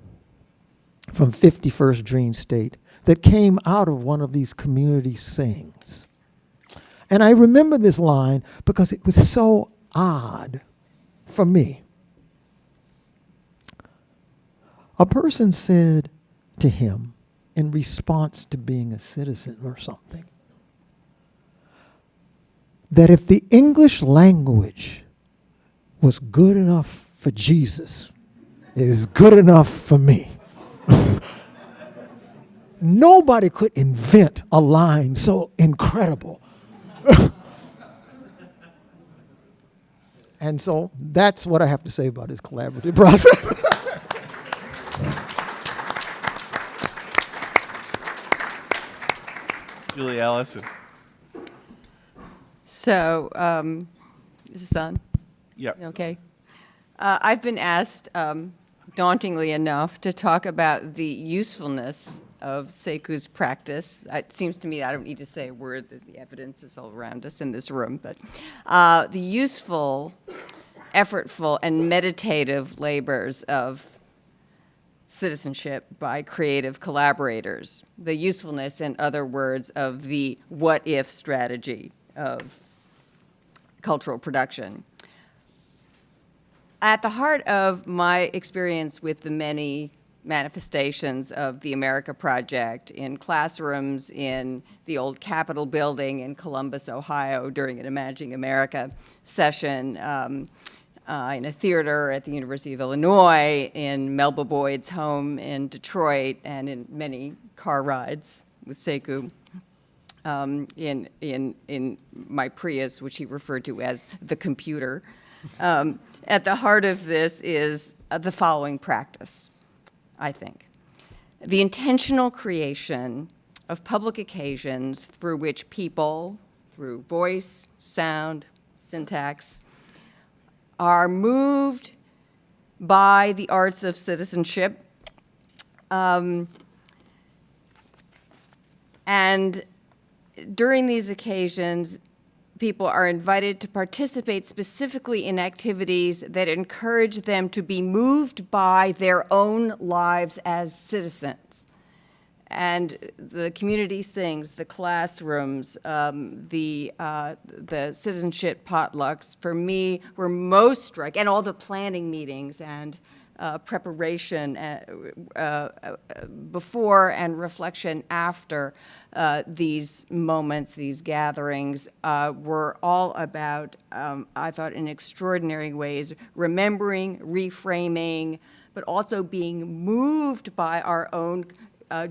from 51st Dream State that came out of one of these community sings. And I remember this line because it was so odd for me. A person said to him in response to being a citizen or something, that if the English language was good enough for Jesus, it is good enough for me. Nobody could invent a line so incredible. And so that's what I have to say about this collaborative process. Julie Ellison. So, is this on? Yeah. Okay. I've been asked, dauntingly enough, to talk about the usefulness of Sekou's practice. It seems to me I don't need to say a word, that the evidence is all around us in this room, but the useful, effortful, and meditative labors of citizenship by creative collaborators, the usefulness, in other words, of the what-if strategy of cultural production. At the heart of my experience with the many manifestations of the America Project in classrooms in the old Capitol building in Columbus, Ohio, during an Imagining America session, in a theater at the University of Illinois, in Melba Boyd's home in Detroit, and in many car rides with Sekou, in my Prius, which he referred to as the computer. At the heart of this is the following practice, I think. The intentional creation of public occasions through which people, through voice, sound, syntax, are moved by the arts of citizenship, and during these occasions, people are invited to participate specifically in activities that encourage them to be moved by their own lives as citizens. And the community sings, the classrooms, the citizenship potlucks, for me, were most striking, and all the planning meetings and preparation before and reflection after these moments, these gatherings, were all about, I thought, in extraordinary ways, remembering, reframing, but also being moved by our own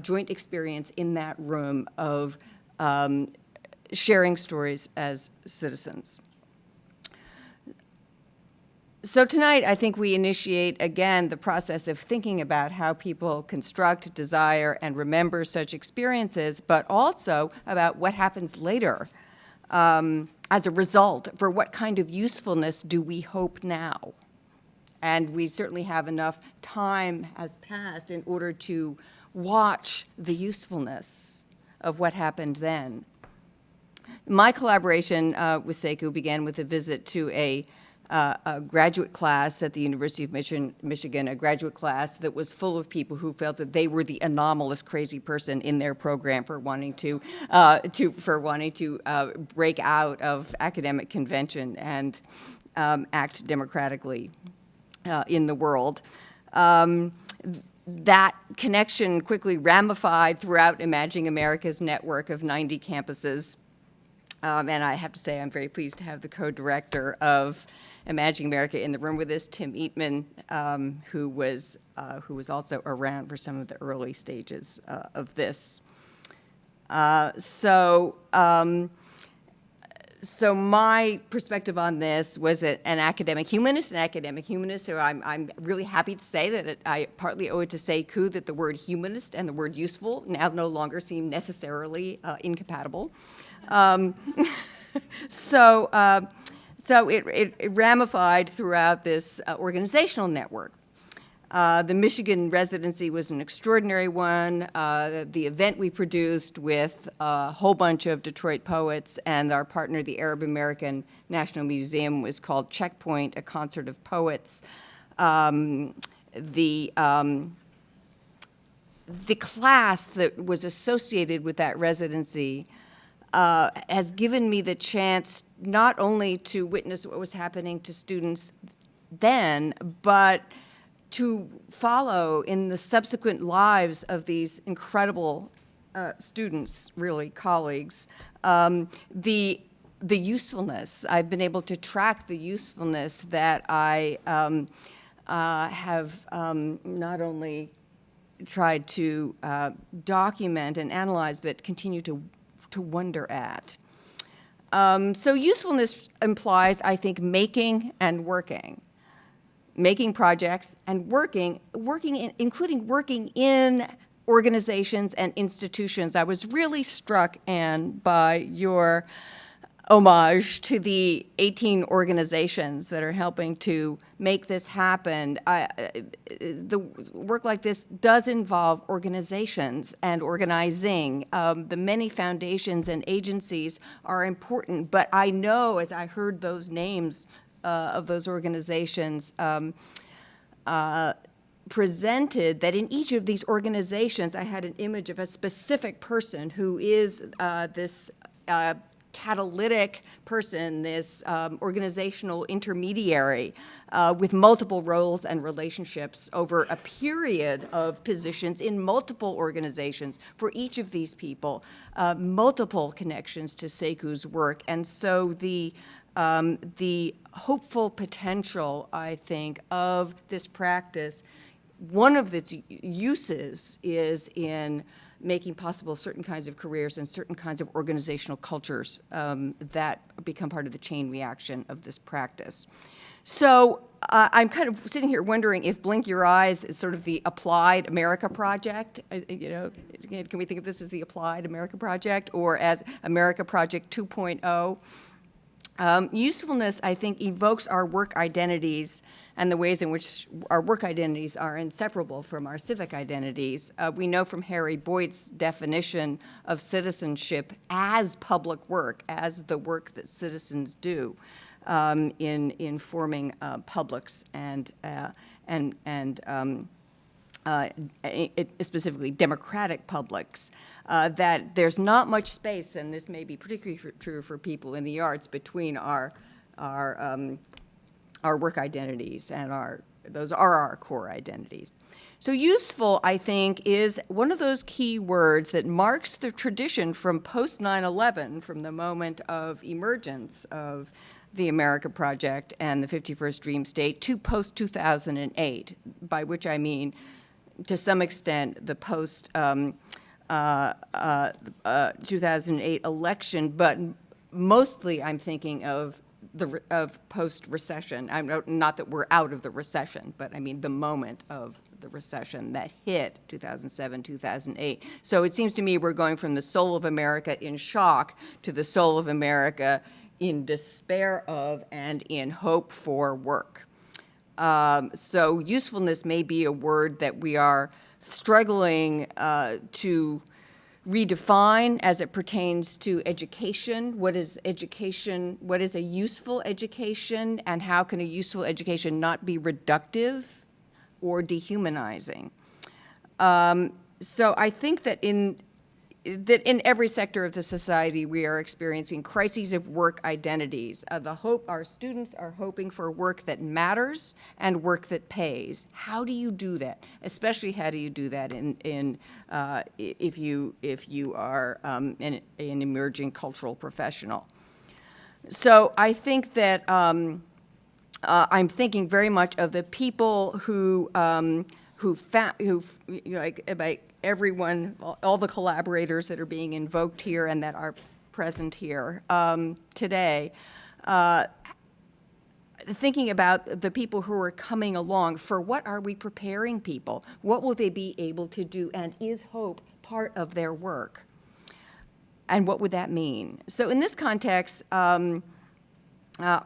joint experience in that room of sharing stories as citizens. So tonight, I think we initiate, again, the process of thinking about how people construct, desire, and remember such experiences, but also about what happens later as a result. For what kind of usefulness do we hope now? And we certainly have enough time has passed in order to watch the usefulness of what happened then. My collaboration with Sekou began with a visit to a graduate class at the University of Michigan, a graduate class that was full of people who felt that they were the anomalous crazy person in their program for wanting to break out of academic convention and act democratically in the world. that connection quickly ramified throughout Imagining America's network of 90 campuses. And I have to say, I'm very pleased to have the co-director of Imagining America in the room with us, Tim Eatman, who was also around for some of the early stages of this. So my perspective on this was an academic humanist, so I'm really happy to say that I partly owe it to Sekou that the word humanist and the word useful now no longer seem necessarily incompatible. So it ramified throughout this organizational network. The Michigan residency was an extraordinary one. The event we produced with a whole bunch of Detroit poets and our partner, the Arab American National Museum, was called Checkpoint, a concert of poets. The class that was associated with that residency has given me the chance not only to witness what was happening to students then, but to follow in the subsequent lives of these incredible students, really colleagues, the usefulness. I've been able to track the usefulness that I have not only tried to document and analyze, but continue to wonder at. So usefulness implies, I think, making and working. Making projects and including working in organizations and institutions. I was really struck, Anne, by your homage to the 18 organizations that are helping to make this happen. The work like this does involve organizations and organizing. The many foundations and agencies are important, but I know as I heard those names of those organizations presented, that in each of these organizations I had an image of a specific person who is this catalytic person, this organizational intermediary with multiple roles and relationships over a period of positions in multiple organizations for each of these people, multiple connections to Sekou's work. And so the hopeful potential, I think, of this practice, one of its uses is in making possible certain kinds of careers and certain kinds of organizational cultures that become part of the chain reaction of this practice. So I'm kind of sitting here wondering if Blink Your Eyes is sort of the Applied America Project. Can we think of this as the Applied America Project or as America Project 2.0? Usefulness, I think, evokes our work identities and the ways in which our work identities are inseparable from our civic identities. We know from Harry Boyd's definition of citizenship as public work, as the work that citizens do in forming publics and specifically democratic publics, that there's not much space, and this may be particularly true for people in the arts, between our work identities and those are our core identities. So useful, I think, is one of those key words that marks the tradition from post 9/11, from the moment of emergence of the America Project and the 51st Dream State, to post 2008, by which I mean, to some extent, the post 2008 election, but mostly I'm thinking of post-recession. Not that we're out of the recession, but I mean the moment of the recession that hit 2007, 2008. So it seems to me we're going from the soul of America in shock to the soul of America in despair of and in hope for work. So usefulness may be a word that we are struggling to redefine as it pertains to education. What is education? What is a useful education? And how can a useful education not be reductive or dehumanizing? So I think that in that in every sector of the society we are experiencing crises of work identities. Our students are hoping for work that matters and work that pays. How do you do that? Especially, how do you do that if you are an emerging cultural professional? So I think that I'm thinking very much of the people who like everyone, all the collaborators that are being invoked here and that are present here today, thinking about the people who are coming along. For what are we preparing people? What will they be able to do? And is hope part of their work? And what would that mean? So in this context, I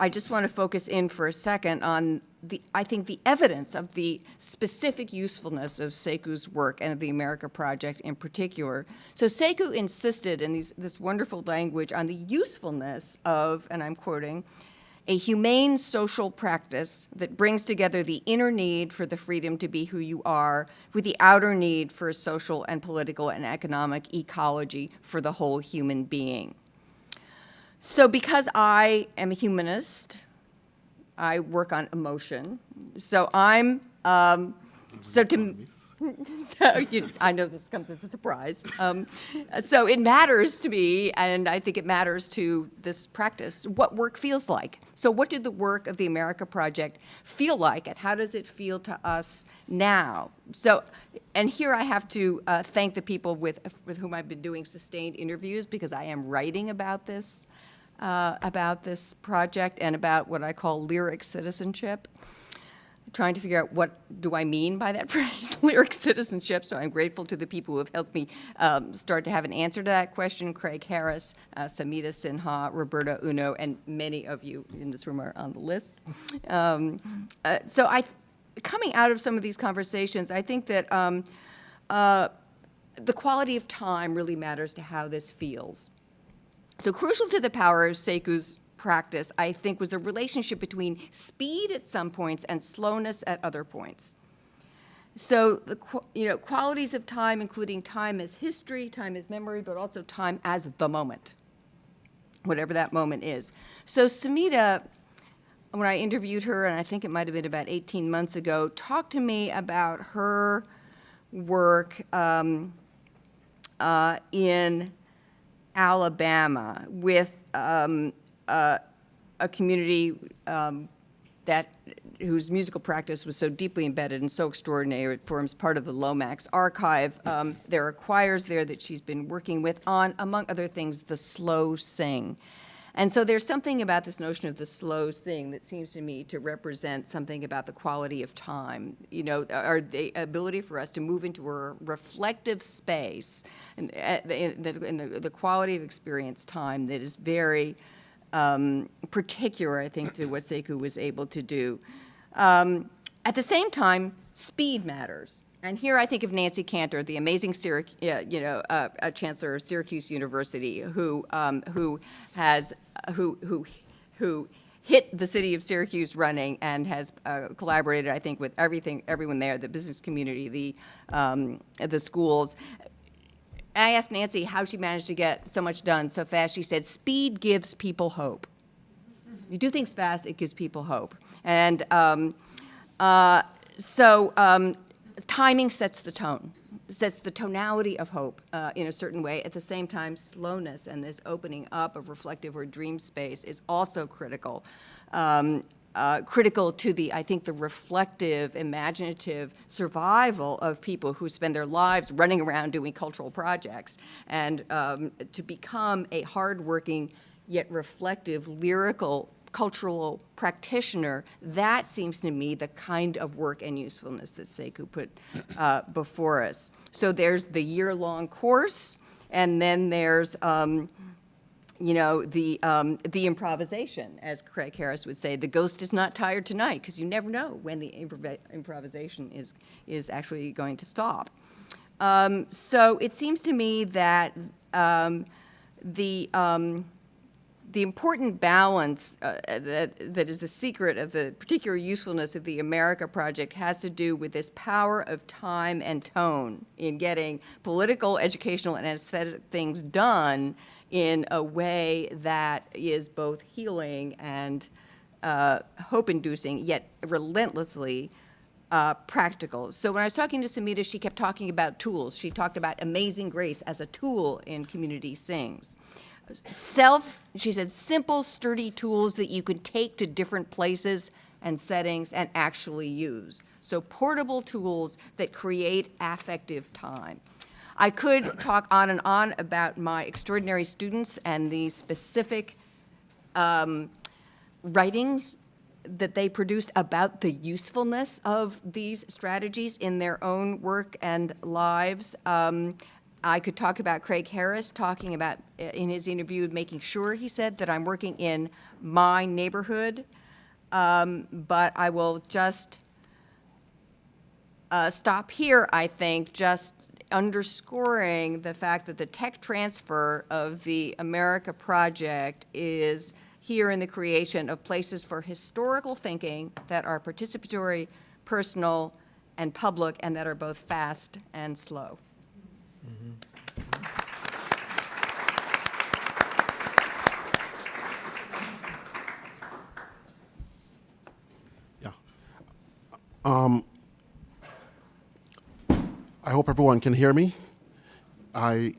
just want to focus in for a second on I think the evidence of the specific usefulness of Sekou's work and of the America Project in particular. So Sekou insisted in this wonderful language on the usefulness of, and I'm quoting, a humane social practice that brings together the inner need for the freedom to be who you are with the outer need for a social and political and economic ecology for the whole human being. So because I am a humanist, I work on emotion. So I know this comes as a surprise. So it matters to me, and I think it matters to this practice, what work feels like. So what did the work of the America Project feel like, and how does it feel to us now? So, and here I have to thank the people with whom I've been doing sustained interviews, because I am writing about this project and about what I call lyric citizenship, trying to figure out what do I mean by that phrase, lyric citizenship. So I'm grateful to the people who have helped me start to have an answer to that question: Craig Harris, Samita Sinha, Roberta Uno, and many of you in this room are on the list. So coming out of some of these conversations, I think that the quality of time really matters to how this feels. So crucial to the power of Sekou's practice, I think, was the relationship between speed at some points and slowness at other points. So the qualities of time, including time as history, time as memory, but also time as the moment, whatever that moment is. So Samita, when I interviewed her, and I think it might have been about 18 months ago, talked to me about her work in Alabama with a community whose musical practice was so deeply embedded and so extraordinary. It forms part of the Lomax archive. There are choirs there that she's been working with on, among other things, the slow sing. And so there's something about this notion of the slow sing that seems to me to represent something about the quality of time, or the ability for us to move into a reflective space and the quality of experience time that is very particular, I think, to what Sekou was able to do. At the same time, speed matters. And here I think of Nancy Cantor, the amazing chancellor of Syracuse University, who hit the city of Syracuse running and has collaborated, I think, with everyone there, the business community, the schools. I asked Nancy how she managed to get so much done so fast. She said, "Speed gives people hope. You do things fast, it gives people hope." And timing sets the tone, sets the tonality of hope in a certain way. At the same time, slowness and this opening up of reflective or dream space is also critical. Critical to I think, the reflective, imaginative survival of people who spend their lives running around doing cultural projects, and to become a hardworking yet reflective, lyrical, cultural practitioner. That seems to me the kind of work and usefulness that Sekou put before us. So there's the year-long course, and then there's the improvisation, as Craig Harris would say. The ghost is not tired tonight, because you never know when the improvisation is actually going to stop. So it seems to me that the important balance that is the secret of the particular usefulness of the America Project has to do with this power of time and tone in getting political, educational, and aesthetic things done in a way that is both healing and hope-inducing, yet relentlessly practical. So when I was talking to Samita, she kept talking about tools. She talked about Amazing Grace as a tool in Community Sings. She said, simple, sturdy tools that you could take to different places and settings and actually use. So portable tools that create affective time. I could talk on and on about my extraordinary students and the specific writings that they produced about the usefulness of these strategies in their own work and lives. I could talk about Craig Harris talking about, in his interview, making sure, he said, that I'm working in my neighborhood. But I will just stop here, I think, just underscoring the fact that the tech transfer of the America Project is here in the creation of places for historical thinking that are participatory, personal, and public, and that are both fast and slow. I hope everyone can hear me. I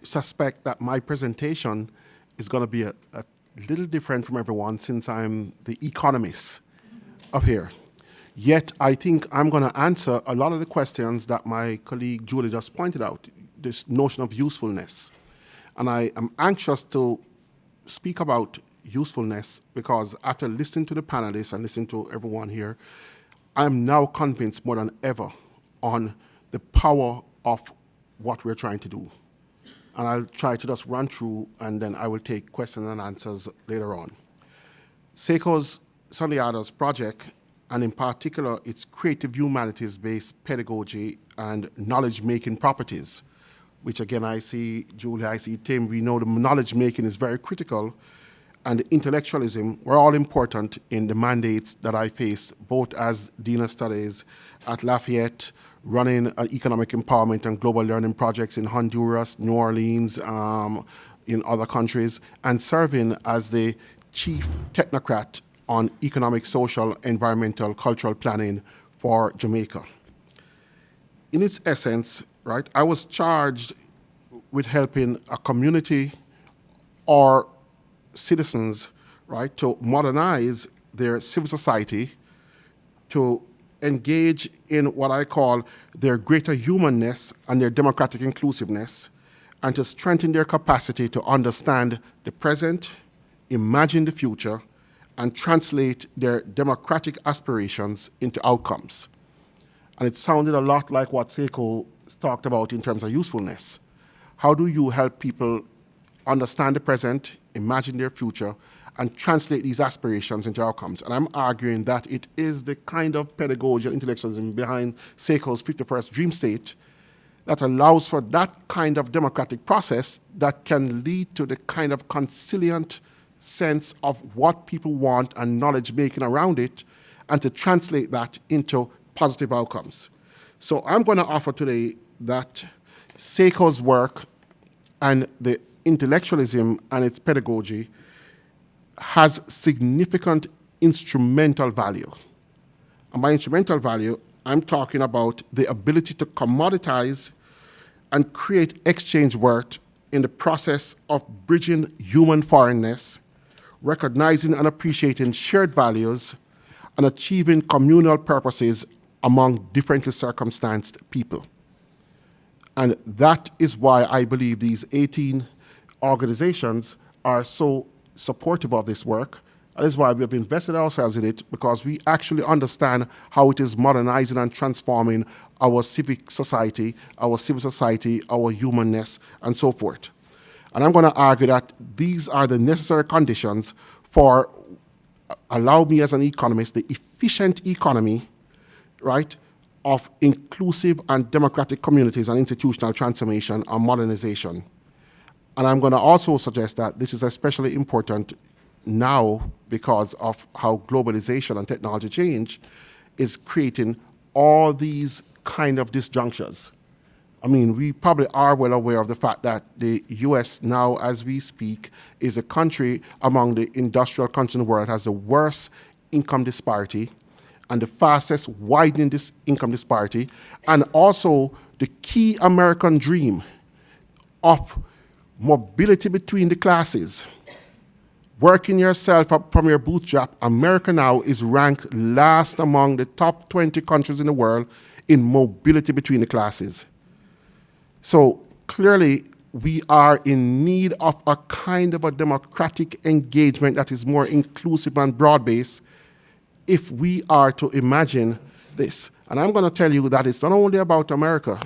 suspect that my presentation is going to be a little different from everyone since I'm the economist up here. Yet I think I'm going to answer a lot of the questions that my colleague Julie just pointed out, this notion of usefulness. And I am anxious to speak about usefulness because after listening to the panelists and listening to everyone here, I'm now convinced more than ever on the power of what we're trying to do. And I'll try to just run through, and then I will take questions and answers later on. Sekou Sundiata's project, and in particular its creative humanities-based pedagogy and knowledge-making properties, which again I see, Julie, I see Tim, we know the knowledge-making is very critical, and intellectualism were all important in the mandates that I faced, both as Dean of Studies at Lafayette, running economic empowerment and global learning projects in Honduras, New Orleans, in other countries, and serving as the chief technocrat on economic, social, environmental, cultural planning for Jamaica. In its essence, right, I was charged with helping a community or citizens, right, to modernize their civil society, to engage in what I call their greater humanness and their democratic inclusiveness, and to strengthen their capacity to understand the present, imagine the future, and translate their democratic aspirations into outcomes. And it sounded a lot like what Sekou talked about in terms of usefulness. How do you help people understand the present, imagine their future, and translate these aspirations into outcomes? And I'm arguing that it is the kind of pedagogy and intellectualism behind Sekou's 51st Dream State that allows for that kind of democratic process that can lead to the kind of conciliant sense of what people want and knowledge making around it, and to translate that into positive outcomes. So I'm going to offer today that Sekou's work and the intellectualism and its pedagogy has significant instrumental value. And by instrumental value, I'm talking about the ability to commoditize and create exchange work in the process of bridging human foreignness, recognizing and appreciating shared values, and achieving communal purposes among differently circumstanced people. And that is why I believe these 18 organizations are so supportive of this work. That is why we have invested ourselves in it, because we actually understand how it is modernizing and transforming our civic society, our civil society, our humanness, and so forth. And I'm going to argue that these are the necessary conditions for, allow me as an economist, the efficient economy, right, of inclusive and democratic communities and institutional transformation and modernization. And I'm going to also suggest that this is especially important now because of how globalization and technology change is creating all these kind of disjunctures. I mean, we probably are well aware of the fact that the US now, as we speak, is a country among the industrial countries in the world that has the worst income disparity and the fastest widening income disparity, and also the key American dream of mobility between the classes. Working yourself up from your bootstrap, America now is ranked last among the top 20 countries in the world in mobility between the classes. So clearly, we are in need of a kind of a democratic engagement that is more inclusive and broad-based if we are to imagine this. And I'm going to tell you that it's not only about America.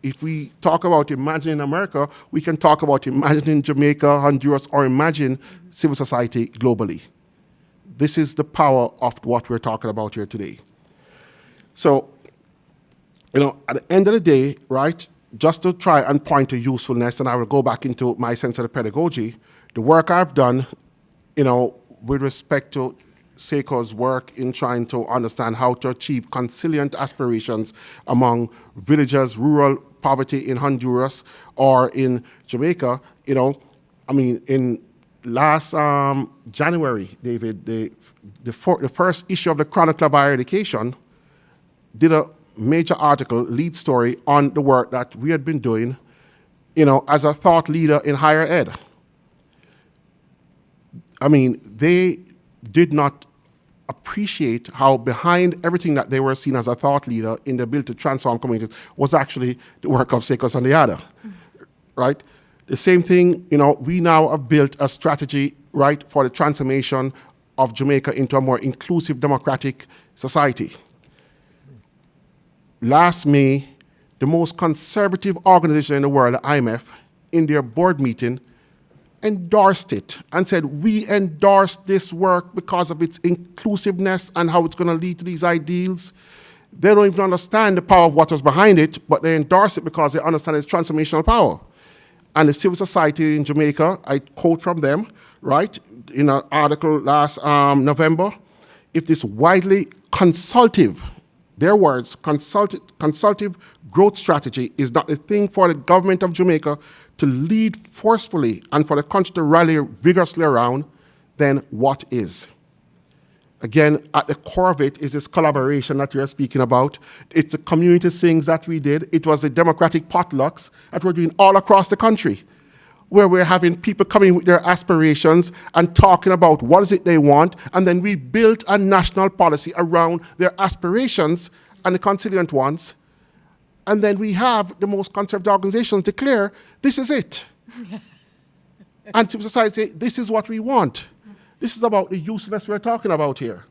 If we talk about imagining America, we can talk about imagining Jamaica, Honduras, or imagine civil society globally. This is the power of what we're talking about here today. So, you know, at the end of the day, right, just to try and point to usefulness, and I will go back into my sense of the pedagogy, the work I've done, you know, with respect to Sekou's work in trying to understand how to achieve conciliant aspirations among villagers, rural poverty in Honduras or in Jamaica, you know, I mean, in last January, David, the first issue of the Chronicle of Higher Education did a major article, lead story, on the work that we had been doing, you know, as a thought leader in higher ed. I mean, they did not appreciate how behind everything that they were seen as a thought leader in the ability to transform communities was actually the work of Sekou Sundiata, right? The same thing, you know, we now have built a strategy, right, for the transformation of Jamaica into a more inclusive, democratic society. Last May, the most conservative organization in the world, the IMF, in their board meeting, endorsed it and said, we endorse this work because of its inclusiveness and how it's going to lead to these ideals. They don't even understand the power of what was behind it, but they endorse it because they understand its transformational power. And the civil society in Jamaica, I quote from them, right, in an article last November, if this widely consultative, their words, consultative growth strategy is not a thing for the government of Jamaica to lead forcefully and for the country to rally vigorously around, then what is? Again, at the core of it is this collaboration that we are speaking about. It's the community things that we did. It was the democratic potlucks that we're doing all across the country, where we're having people coming with their aspirations and talking about what is it they want, and then we built a national policy around their aspirations and the conciliant ones, and then we have the most conservative organizations declare, this is it. And civil society say, this is what we want. This is about the usefulness we're talking about here.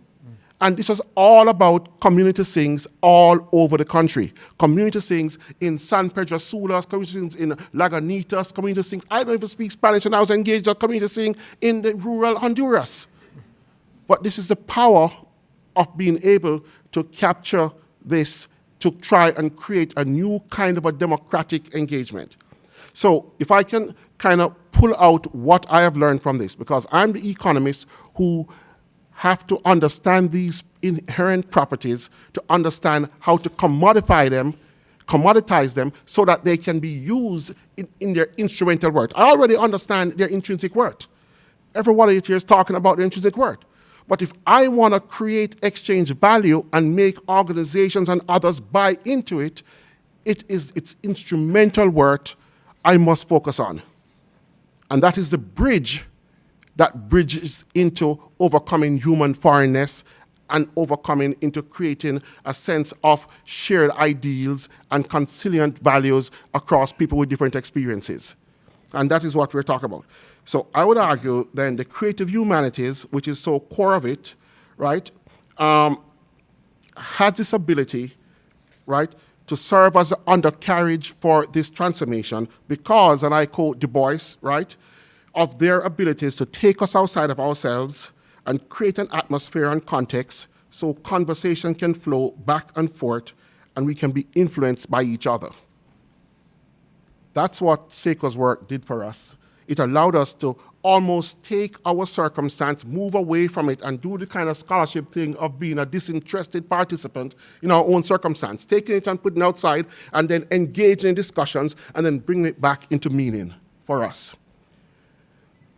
And this was all about community things all over the country. Community things in San Pedro Sula, community things in Lagunitas, community things. I don't even speak Spanish, and I was engaged in community thing in the rural Honduras. But this is the power of being able to capture this to try and create a new kind of a democratic engagement. So if I can kind of pull out what I have learned from this, because I'm the economist who have to understand these inherent properties to understand how to commoditize them so that they can be used in their instrumental worth. I already understand their intrinsic worth. Every one of you here is talking about their intrinsic worth. But if I want to create exchange value and make organizations and others buy into it, it is its instrumental worth I must focus on. And that is the bridge that bridges into overcoming human foreignness and overcoming into creating a sense of shared ideals and conciliant values across people with different experiences. And that is what we're talking about. So I would argue then the creative humanities, which is so core of it, right, has this ability, right, to serve as an undercarriage for this transformation because, and I quote Du Bois, right, of their abilities to take us outside of ourselves and create an atmosphere and context so conversation can flow back and forth and we can be influenced by each other. That's what Sekou's work did for us. It allowed us to almost take our circumstance, move away from it, and do the kind of scholarship thing of being a disinterested participant in our own circumstance, taking it and putting it outside, and then engaging in discussions, and then bringing it back into meaning for us.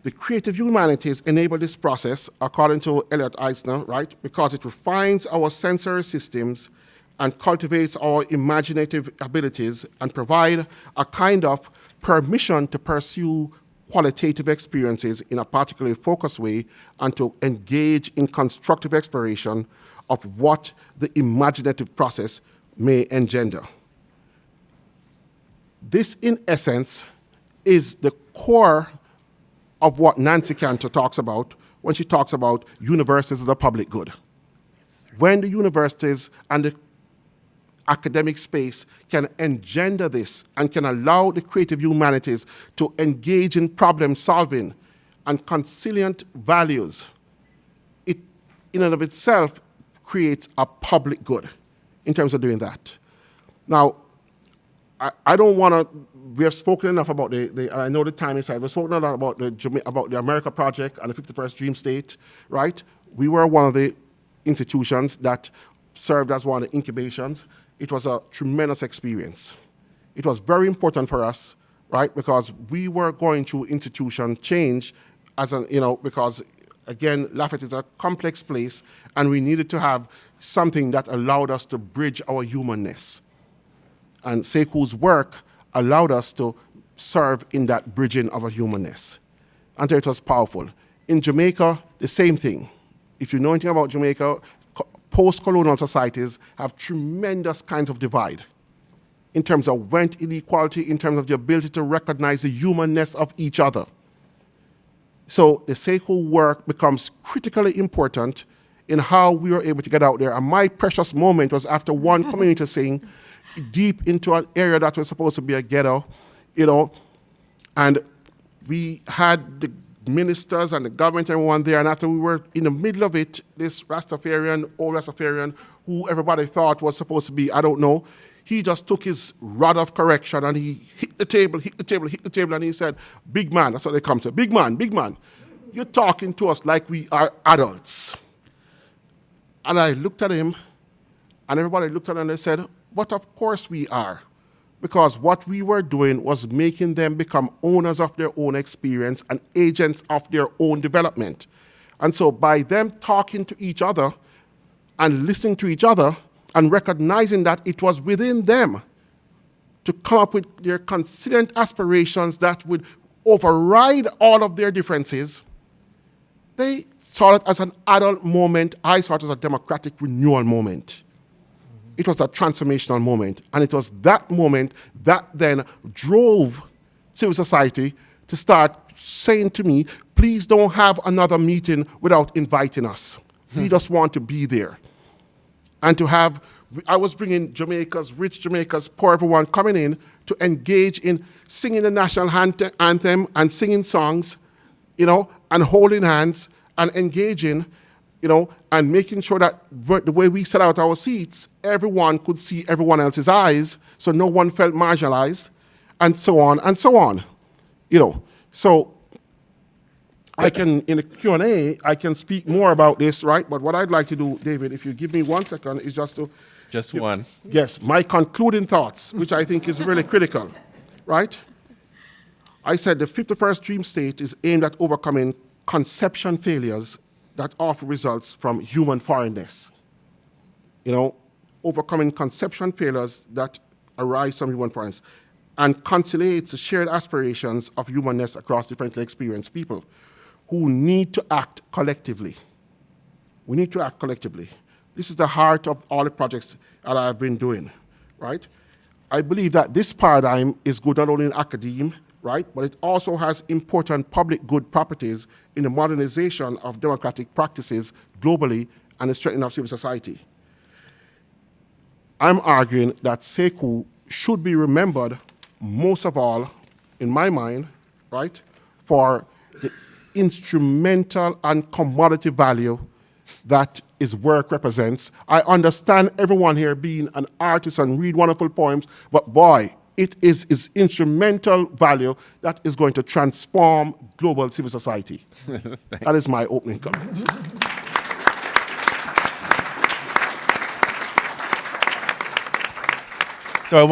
The creative humanities enable this process, according to Elliot Eisner, right? Because it refines our sensory systems and cultivates our imaginative abilities and provide a kind of permission to pursue qualitative experiences in a particularly focused way and to engage in constructive exploration of what the imaginative process may engender. This, in essence, is the core of what Nancy Cantor talks about when she talks about universities as the public good. When the universities and the academic space can engender this and can allow the creative humanities to engage in problem solving and conciliant values, it in and of itself creates a public good in terms of doing that. Now, I don't want to, we have spoken enough about I know the time is, we've spoken a lot about the America Project and the 51st Dream State, right? We were one of the institutions that served as one of the incubations. It was a tremendous experience. It was very important for us, right? Because we were going through institution change because again, Lafayette is a complex place and we needed to have something that allowed us to bridge our humanness. And Sekou's work allowed us to serve in that bridging of a humanness. And it was powerful. In Jamaica, the same thing. If you know anything about Jamaica, post-colonial societies have tremendous kinds of divide in terms of wealth inequality, in terms of the ability to recognize the humanness of each other. So the Sekou work becomes critically important in how we were able to get out there. And my precious moment was after one community saying, deep into an area that was supposed to be a ghetto, and we had the ministers and the government and everyone there, and after we were in the middle of it, this old Rastafarian, who everybody thought was supposed to be, I don't know, he just took his rod of correction and he hit the table, and he said, big man, that's what they come to, big man, you're talking to us like we are adults. And I looked at him, and everybody looked at him and they said, but of course we are. Because what we were doing was making them become owners of their own experience and agents of their own development. And so by them talking to each other and listening to each other and recognizing that it was within them to come up with their conciliant aspirations that would override all of their differences, they saw it as an adult moment. I saw it as a democratic renewal moment. It was a transformational moment. And it was that moment that then drove civil society to start saying to me, please don't have another meeting without inviting us. We just want to be there. And to have, I was bringing rich Jamaicans, poor everyone coming in to engage in singing the national anthem and singing songs, and holding hands and engaging, and making sure that the way we set out our seats, everyone could see everyone else's eyes, so no one felt marginalized, and so on and so on. So I can, in a Q&A, I can speak more about this, right? But what I'd like to do, David, if you give me 1 second, is just to... Just one. Yes, my concluding thoughts, which I think is really critical, right? I said the 51st Dream State is aimed at overcoming conception failures that often results from human foreignness. Overcoming conception failures that arise from human foreignness and conciliates the shared aspirations of humanness across differently experienced people who need to act collectively. We need to act collectively. This is the heart of all the projects that I've been doing, right? I believe that this paradigm is good not only in academia, right, but it also has important public good properties in the modernization of democratic practices globally and the strengthening of civil society. I'm arguing that Sekou should be remembered most of all, in my mind, right, for the instrumental and commodity value that his work represents. I understand everyone here being an artist and read wonderful poems, but boy, it is its instrumental value that is going to transform global civil society. That is my opening comment. So I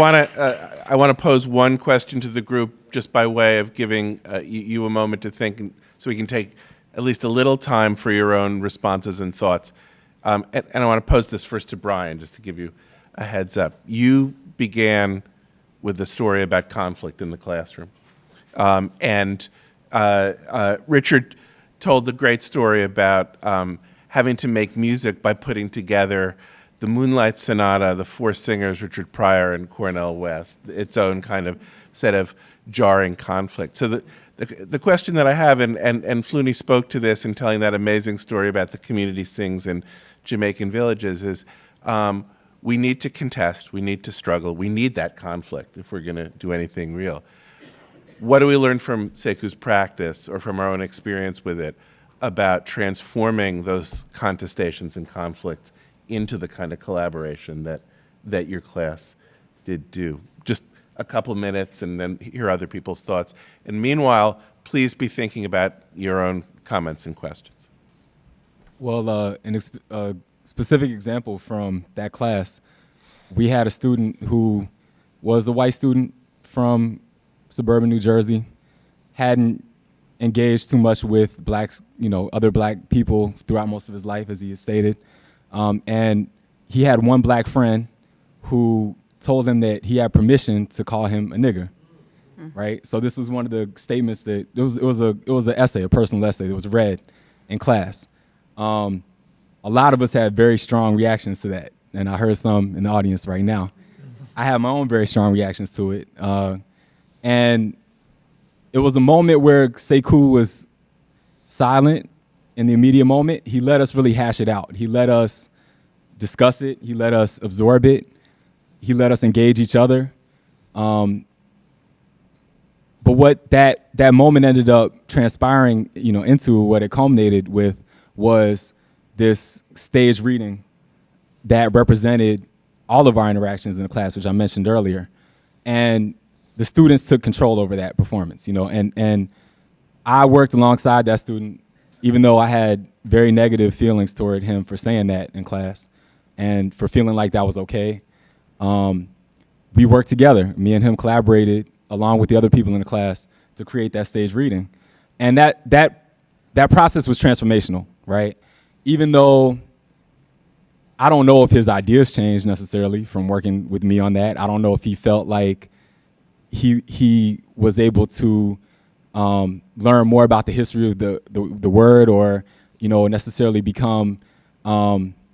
want to pose one question to the group, just by way of giving you a moment to think, so we can take at least a little time for your own responses and thoughts. And I want to pose this first to Brian, just to give you a heads up. You began with a story about conflict in the classroom, and Richard told the great story about having to make music by putting together the Moonlight Sonata, the four singers, Richard Pryor and Cornel West, its own kind of set of jarring conflict. So the question that I have, and Fluney spoke to this in telling that amazing story about the community sings in Jamaican villages, is we need to contest, we need to struggle, we need that conflict if we're going to do anything real. What do we learn from Sekou's practice or from our own experience with it about transforming those contestations and conflicts into the kind of collaboration that your class did do? Just a couple of minutes and then hear other people's thoughts. And meanwhile, please be thinking about your own comments and questions. Well, a specific example from that class, we had a student who was a white student from suburban New Jersey, hadn't engaged too much with blacks, other black people throughout most of his life, as he has stated. And he had one black friend who told him that he had permission to call him a nigger, right? So this was one of the statements that it was an essay, a personal essay that was read in class. A lot of us had very strong reactions to that, and I heard some in the audience right now. I had my own very strong reactions to it, and it was a moment where Sekou was silent. In the immediate moment, he let us really hash it out. He let us discuss it. He let us absorb it. He let us engage each other. But what that moment ended up transpiring, into what it culminated with was this stage reading that represented all of our interactions in the class, which I mentioned earlier. And the students took control over that performance, and I worked alongside that student, even though I had very negative feelings toward him for saying that in class and for feeling like that was okay. We worked together. Me and him collaborated along with the other people in the class to create that stage reading. And that process was transformational, right? Even though I don't know if his ideas changed necessarily from working with me on that. I don't know if he felt like he was able to learn more about the history of the word, or necessarily become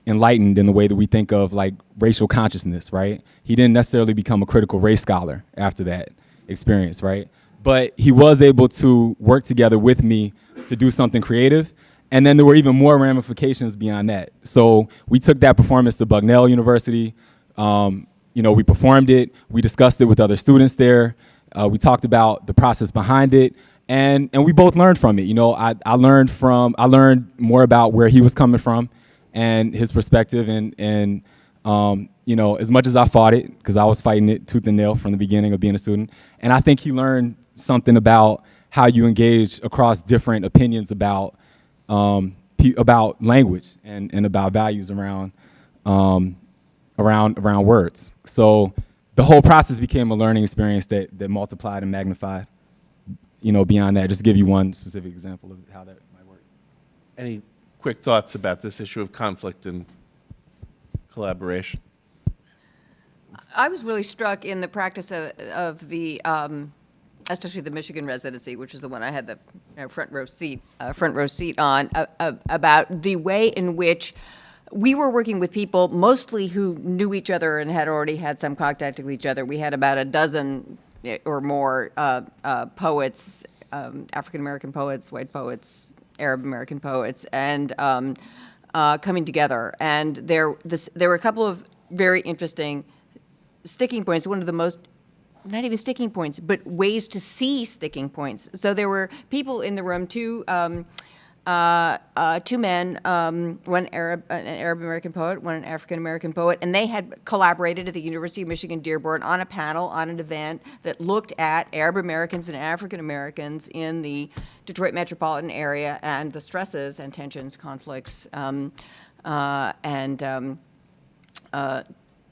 enlightened in the way that we think of like racial consciousness, right? He didn't necessarily become a critical race scholar after that experience, right? But he was able to work together with me to do something creative. And then there were even more ramifications beyond that. So we took that performance to Bucknell University. We performed it. We discussed it with other students there. We talked about the process behind it. And we both learned from it. I learned more about where he was coming from and his perspective. And as much as I fought it, because I was fighting it tooth and nail from the beginning of being a student. And I think he learned something about how you engage across different opinions about language and about values around words. So the whole process became a learning experience that multiplied and magnified, beyond that. Just to give you one specific example of how that might work. Any quick thoughts about this issue of conflict and collaboration? I was really struck in the practice of the, especially the Michigan residency, which is the one I had the front row seat on, about the way in which we were working with people mostly who knew each other and had already had some contact with each other. We had about a dozen or more poets, African-American poets, white poets, Arab-American poets, and coming together. And there were a couple of very interesting sticking points. One of the most, not even sticking points, but ways to see sticking points. So there were people in the room, two two men, one an Arab American poet, one an African American poet, and they had collaborated at the University of Michigan Dearborn on a panel, on an event that looked at Arab Americans and African Americans in the Detroit metropolitan area and the stresses and tensions, conflicts, and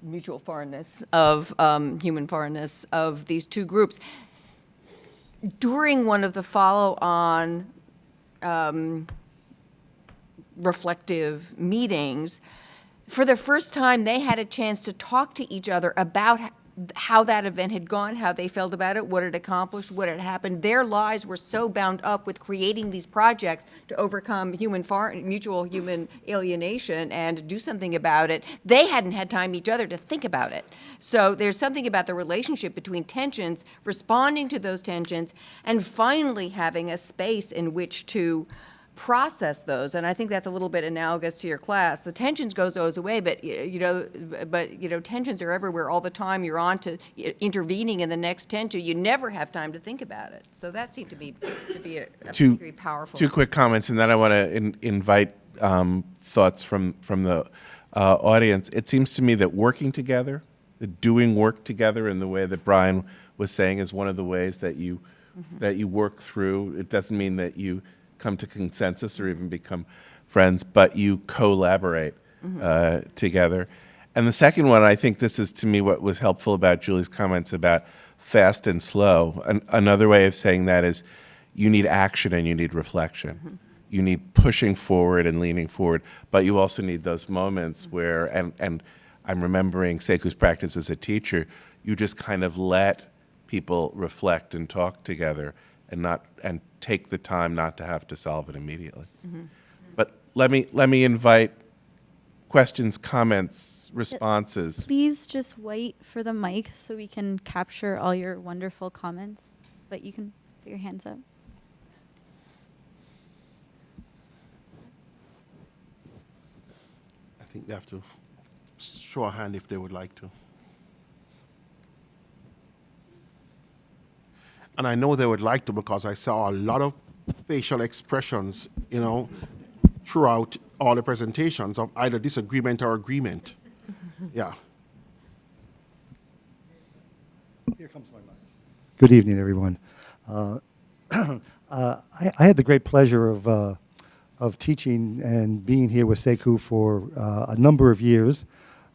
mutual foreignness of human foreignness of these two groups. During one of the follow-on reflective meetings, for the first time, they had a chance to talk to each other about how that event had gone, how they felt about it, what it accomplished, what had happened. Their lives were so bound up with creating these projects to overcome mutual human alienation and do something about it. They hadn't had time each other to think about it. So there's something about the relationship between tensions, responding to those tensions, and finally having a space in which to process those. And I think that's a little bit analogous to your class. The tensions goes away, but tensions are everywhere all the time. You're on to intervening in the next tension. You never have time to think about it. So that seemed to be a very powerful. Two quick comments, and then I want to invite thoughts from the audience. It seems to me that working together, doing work together in the way that Brian was saying is one of the ways that you work through. It doesn't mean that you come to consensus or even become friends, but you collaborate together. And the second one, I think this is to me what was helpful about Julie's comments about fast and slow. Another way of saying that is you need action and you need reflection. You need pushing forward and leaning forward, but you also need those moments where, and I'm remembering Sekou's practice as a teacher, you just kind of let people reflect and talk together and take the time not to have to solve it immediately. But let me invite questions, comments, responses. Please just wait for the mic so we can capture all your wonderful comments, but you can put your hands up. I think they have to show a hand if they would like to. And I know they would like to because I saw a lot of facial expressions, throughout all the presentations of either disagreement or agreement. Yeah. Here comes my mic. Good evening, everyone. I had the great pleasure of teaching and being here with Sekou for a number of years.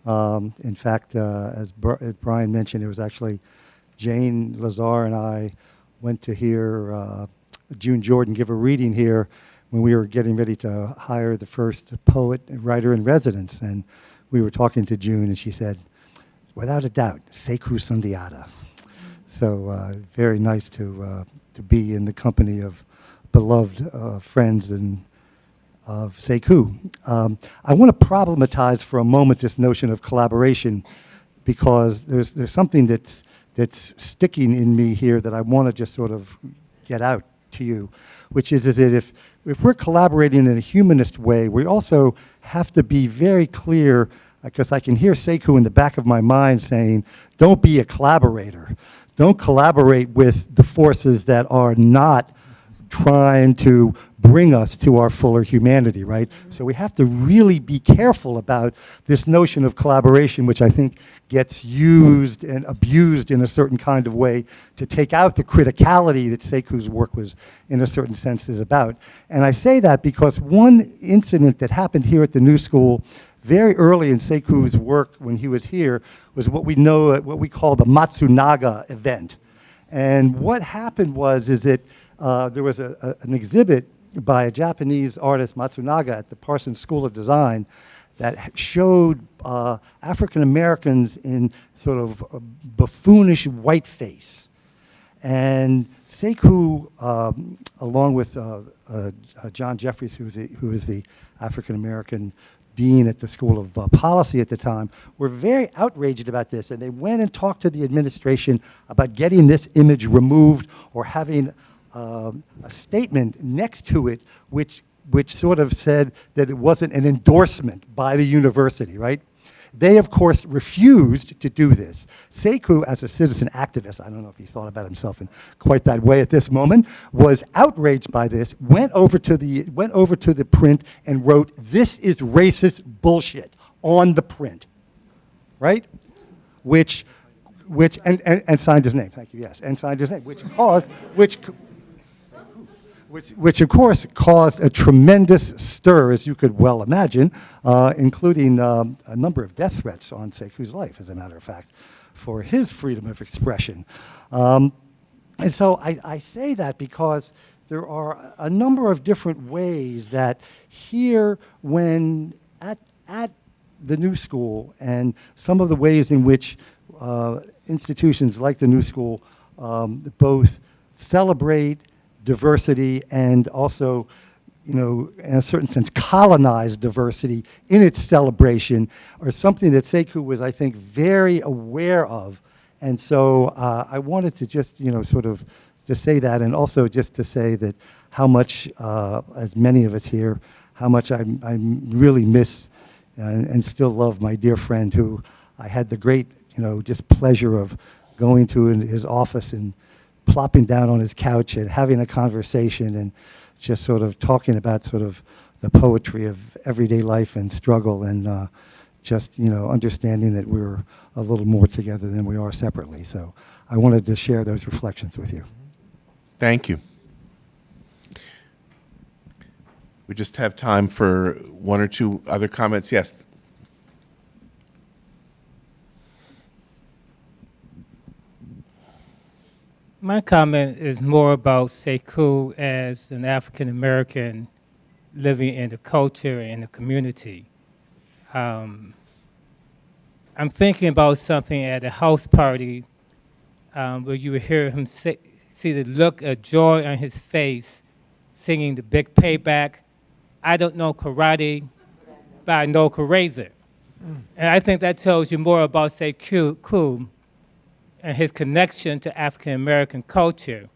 In fact, as Brian mentioned, it was actually Jane Lazar and I went to hear June Jordan give a reading here when we were getting ready to hire the first poet and writer in residence. And we were talking to June, and she said, without a doubt, Sekou Sundiata. So very nice to be in the company of beloved friends and of Sekou. I want to problematize for a moment this notion of collaboration, because there's something that's sticking in me here that I want to just sort of get out to you, which is that if we're collaborating in a humanist way, we also have to be very clear, because I can hear Sekou in the back of my mind saying, don't be a collaborator. Don't collaborate with the forces that are not trying to bring us to our fuller humanity, right? So we have to really be careful about this notion of collaboration, which I think gets used and abused in a certain kind of way to take out the criticality that Sekou's work was, in a certain sense, is about. And I say that because one incident that happened here at the New School very early in Sekou's work when he was here was what we call the Matsunaga event. And what happened is that there was an exhibit by a Japanese artist, Matsunaga, at the Parsons School of Design that showed African Americans in sort of a buffoonish whiteface. And Sekou, along with John Jeffries, who was the African American dean at the School of Policy at the time, were very outraged about this. And they went and talked to the administration about getting this image removed or having a statement next to it which sort of said that it wasn't an endorsement by the university, right? They, of course, refused to do this. Sekou, as a citizen activist, I don't know if he thought about himself in quite that way at this moment, was outraged by this, went over to the print and wrote, "This is racist bullshit," on the print, right? And signed his name, thank you, yes, and signed his name, which of course caused a tremendous stir, as you could well imagine, including a number of death threats on Sekou's life, as a matter of fact, for his freedom of expression. And so I say that because there are a number of different ways that here, when at the New School, and some of the ways in which institutions like the New School both celebrate diversity and also, in a certain sense, colonize diversity in its celebration, are something that Sekou was, I think, very aware of. And so I wanted to just, sort of just say that, and also just to say that how much, as many of us here, how much I really miss and still love my dear friend, who I had the great, just pleasure of going to his office and plopping down on his couch and having a conversation and just sort of talking about sort of the poetry of everyday life and struggle, and just, understanding that we're a little more together than we are separately. So I wanted to share those reflections with you. Thank you. We just have time for one or two other comments. Yes. My comment is more about Sekou as an African American living in the culture and the community. I'm thinking about something at a house party where you would hear him see the look of joy on his face, singing the Big Payback. I don't know karate, but I know Karazer. And I think that tells you more about Sekou and his connection to African American culture,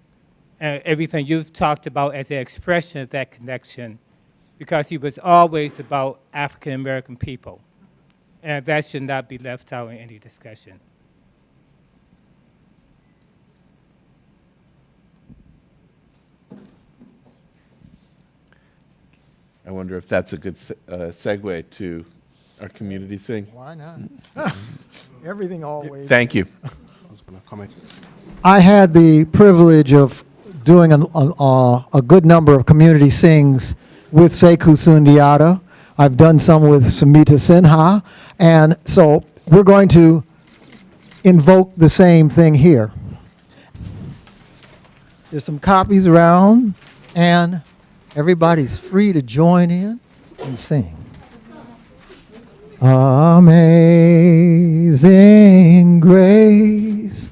and everything you've talked about as an expression of that connection, because he was always about African American people. And that should not be left out in any discussion. I wonder if that's a good segue to our community sing. Why not? Everything always. Thank you. I had the privilege of doing a good number of community sings with Sekou Sundiata. I've done some with Samita Sinha, and so we're going to invoke the same thing here. There's some copies around, and everybody's free to join in and sing. Amazing grace,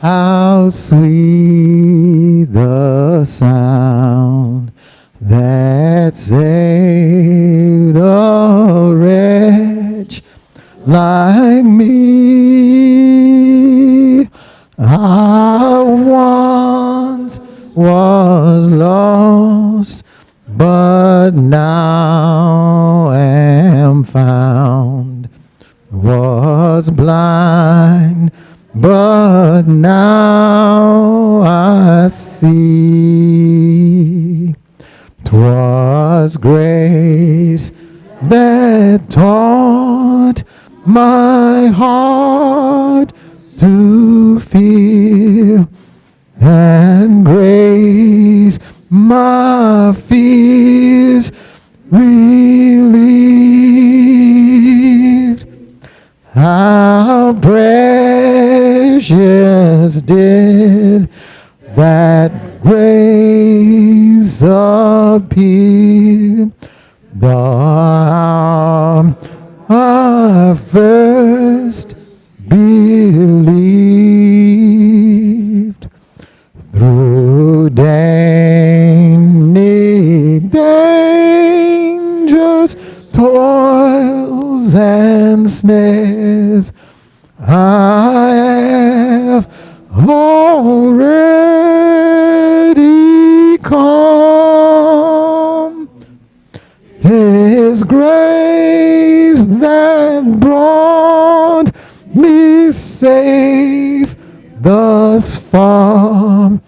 how sweet the sound that saved a wretch like me. I once was lost, but now am found. Was blind, but now I see. 'Twas grace that taught my heart to fear, and grace my fears relieved. How precious did that grace appear, the hour I first believed. Through dangers, toils, and snares, I have already come. 'Tis grace that brought safe thus far,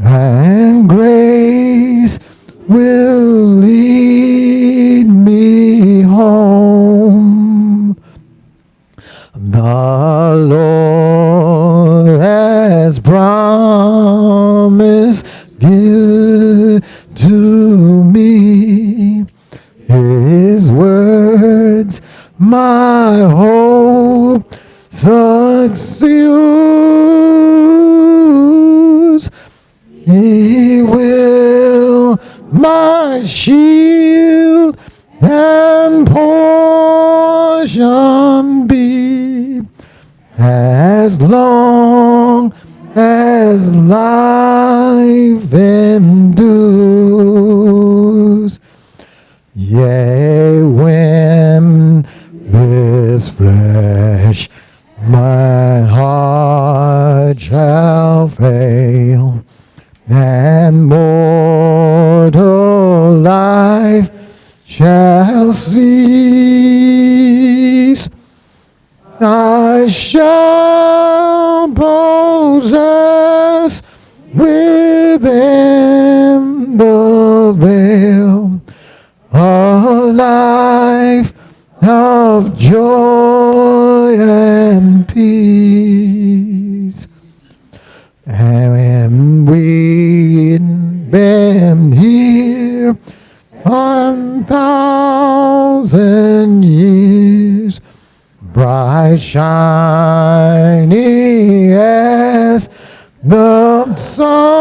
and grace will lead me home. The Lord has promised give to me His words, my hope succeeds. He will my shield and portion be, as long as life endures. Yea, when this flesh my heart shall fail, and mortal life shall cease, I shall possess within the veil a life of joy and peace. And when we've been here 1,000 years, bright shining as the sun,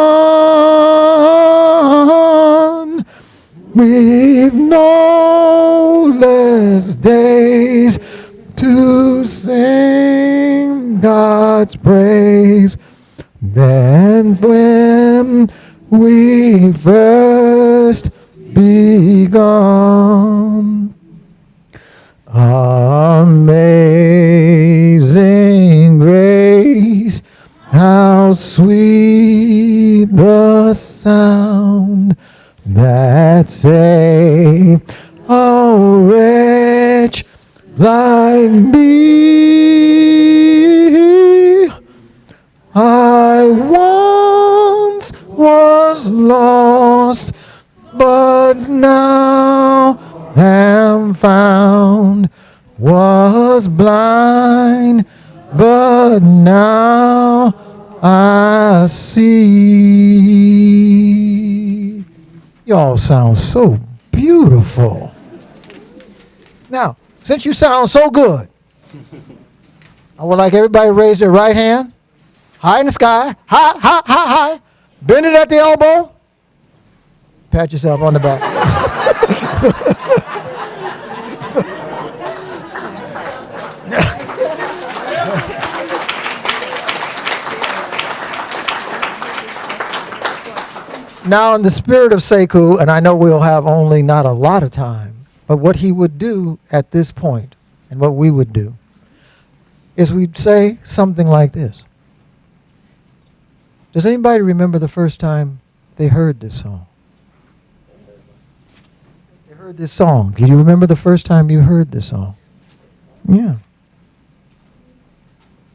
we've no less days to sing God's praise than when we first begun. Amazing grace, how sweet the sound that saved a wretch like me. I once was lost, but now am found, was blind, but now I see. Y'all sound so beautiful. Now, since you sound so good, I would like everybody to raise their right hand, high in the sky, high, high, high, high, bend it at the elbow, pat yourself on the back. Now, in the spirit of Sekou, and I know we'll have only not a lot of time, but what he would do at this point, and what we would do, is we'd say something like this. Does anybody remember the first time they heard this song? They heard this song. Do you remember the first time you heard this song? Yeah.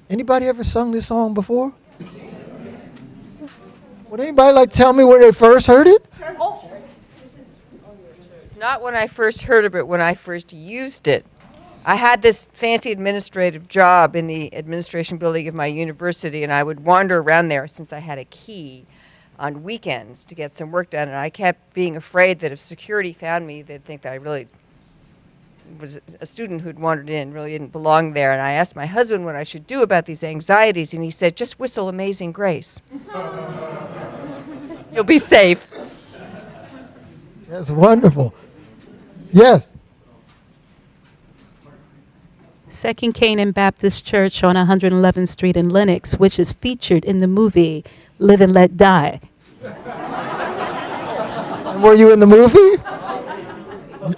Anybody ever sung this song before? Would anybody like to tell me where they first heard it? It's not when I first heard of it, when I first used it. I had this fancy administrative job in the administration building of my university, and I would wander around there since I had a key on weekends to get some work done, and I kept being afraid that if security found me, they'd think that I really was a student who'd wandered in, really didn't belong there. And I asked my husband what I should do about these anxieties, and he said, just whistle Amazing Grace. You'll be safe. That's wonderful. Yes. Second Canaan Baptist Church on 111th Street in Lenox, which is featured in the movie Live and Let Die. And were you in the movie?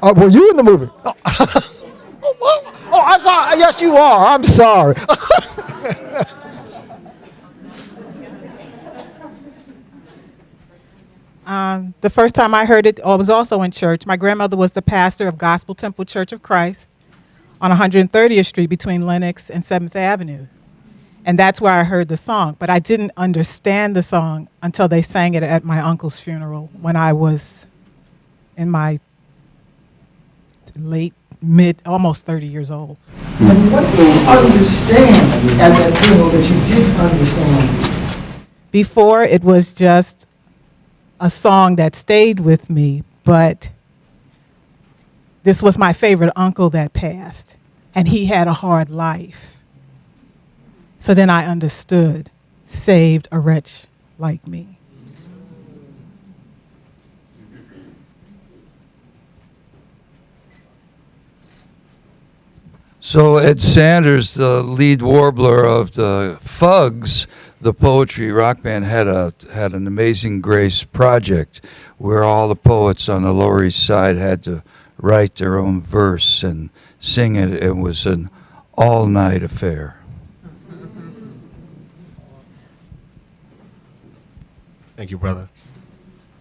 Were you in the movie? Oh, I'm sorry. Yes, you are. I'm sorry. The first time I heard it, I was also in church. My grandmother was the pastor of Gospel Temple Church of Christ on 130th Street between Lenox and 7th Avenue. And that's where I heard the song. But I didn't understand the song until they sang it at my uncle's funeral when I was in my almost 30 years old. And what did you understand at that funeral that you didn't understand? Before, it was just a song that stayed with me, but this was my favorite uncle that passed, and he had a hard life. So then I understood, saved a wretch like me. So Ed Sanders, the lead warbler of the Fugs, the poetry rock band, had an Amazing Grace project where all the poets on the Lower East Side had to write their own verse and sing it. It was an all-night affair. Thank you, brother.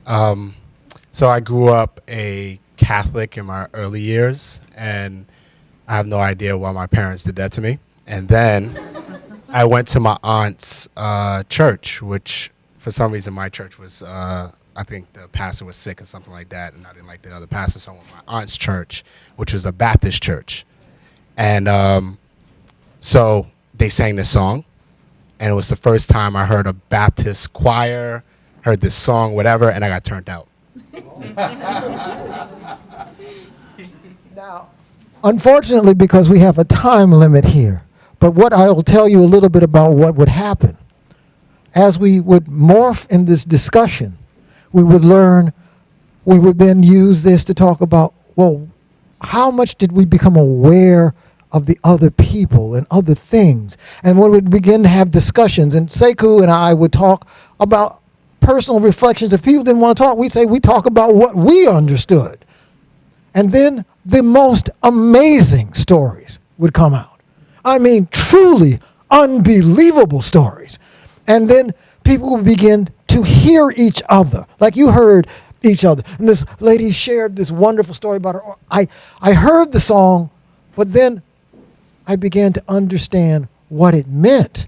So I grew up a Catholic in my early years, and I have no idea why my parents did that to me. And then I went to my aunt's church, which for some reason my church was, I think the pastor was sick or something like that, and I didn't like the other pastor, so I went to my aunt's church, which was a Baptist church. And so they sang this song, and it was the first time I heard a Baptist choir, heard this song, whatever, and I got turned out. Now, unfortunately, because we have a time limit here, but what I will tell you a little bit about what would happen. As we would morph in this discussion, we would learn, we would then use this to talk about, well, how much did we become aware of the other people and other things? And when we would begin to have discussions, and Sekou and I would talk about personal reflections. If people didn't want to talk, we'd say we talk about what we understood. And then the most amazing stories would come out. I mean, truly unbelievable stories. And then people would begin to hear each other, like you heard each other. And this lady shared this wonderful story about her. I heard the song, but then I began to understand what it meant.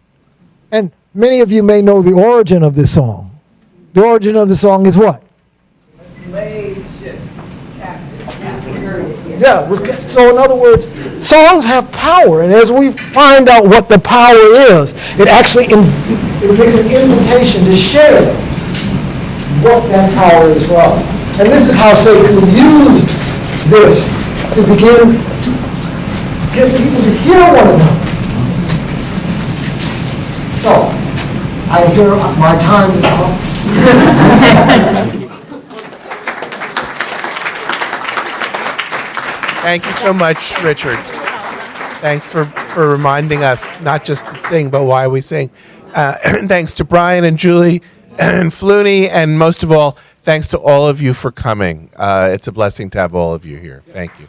And many of you may know the origin of this song. The origin of the song is what? Slave ship captain. Yeah, so in other words, songs have power, and as we find out what the power is, it actually it makes an invitation to share what that power is for us. And this is how Sekou used this to begin to get people to hear one another. So, I hear my time is up. Thank you so much, Richard. Thanks for reminding us not just to sing, but why we sing. Thanks to Brian and Julie and Fluney, and most of all, thanks to all of you for coming. It's a blessing to have all of you here. Thank you.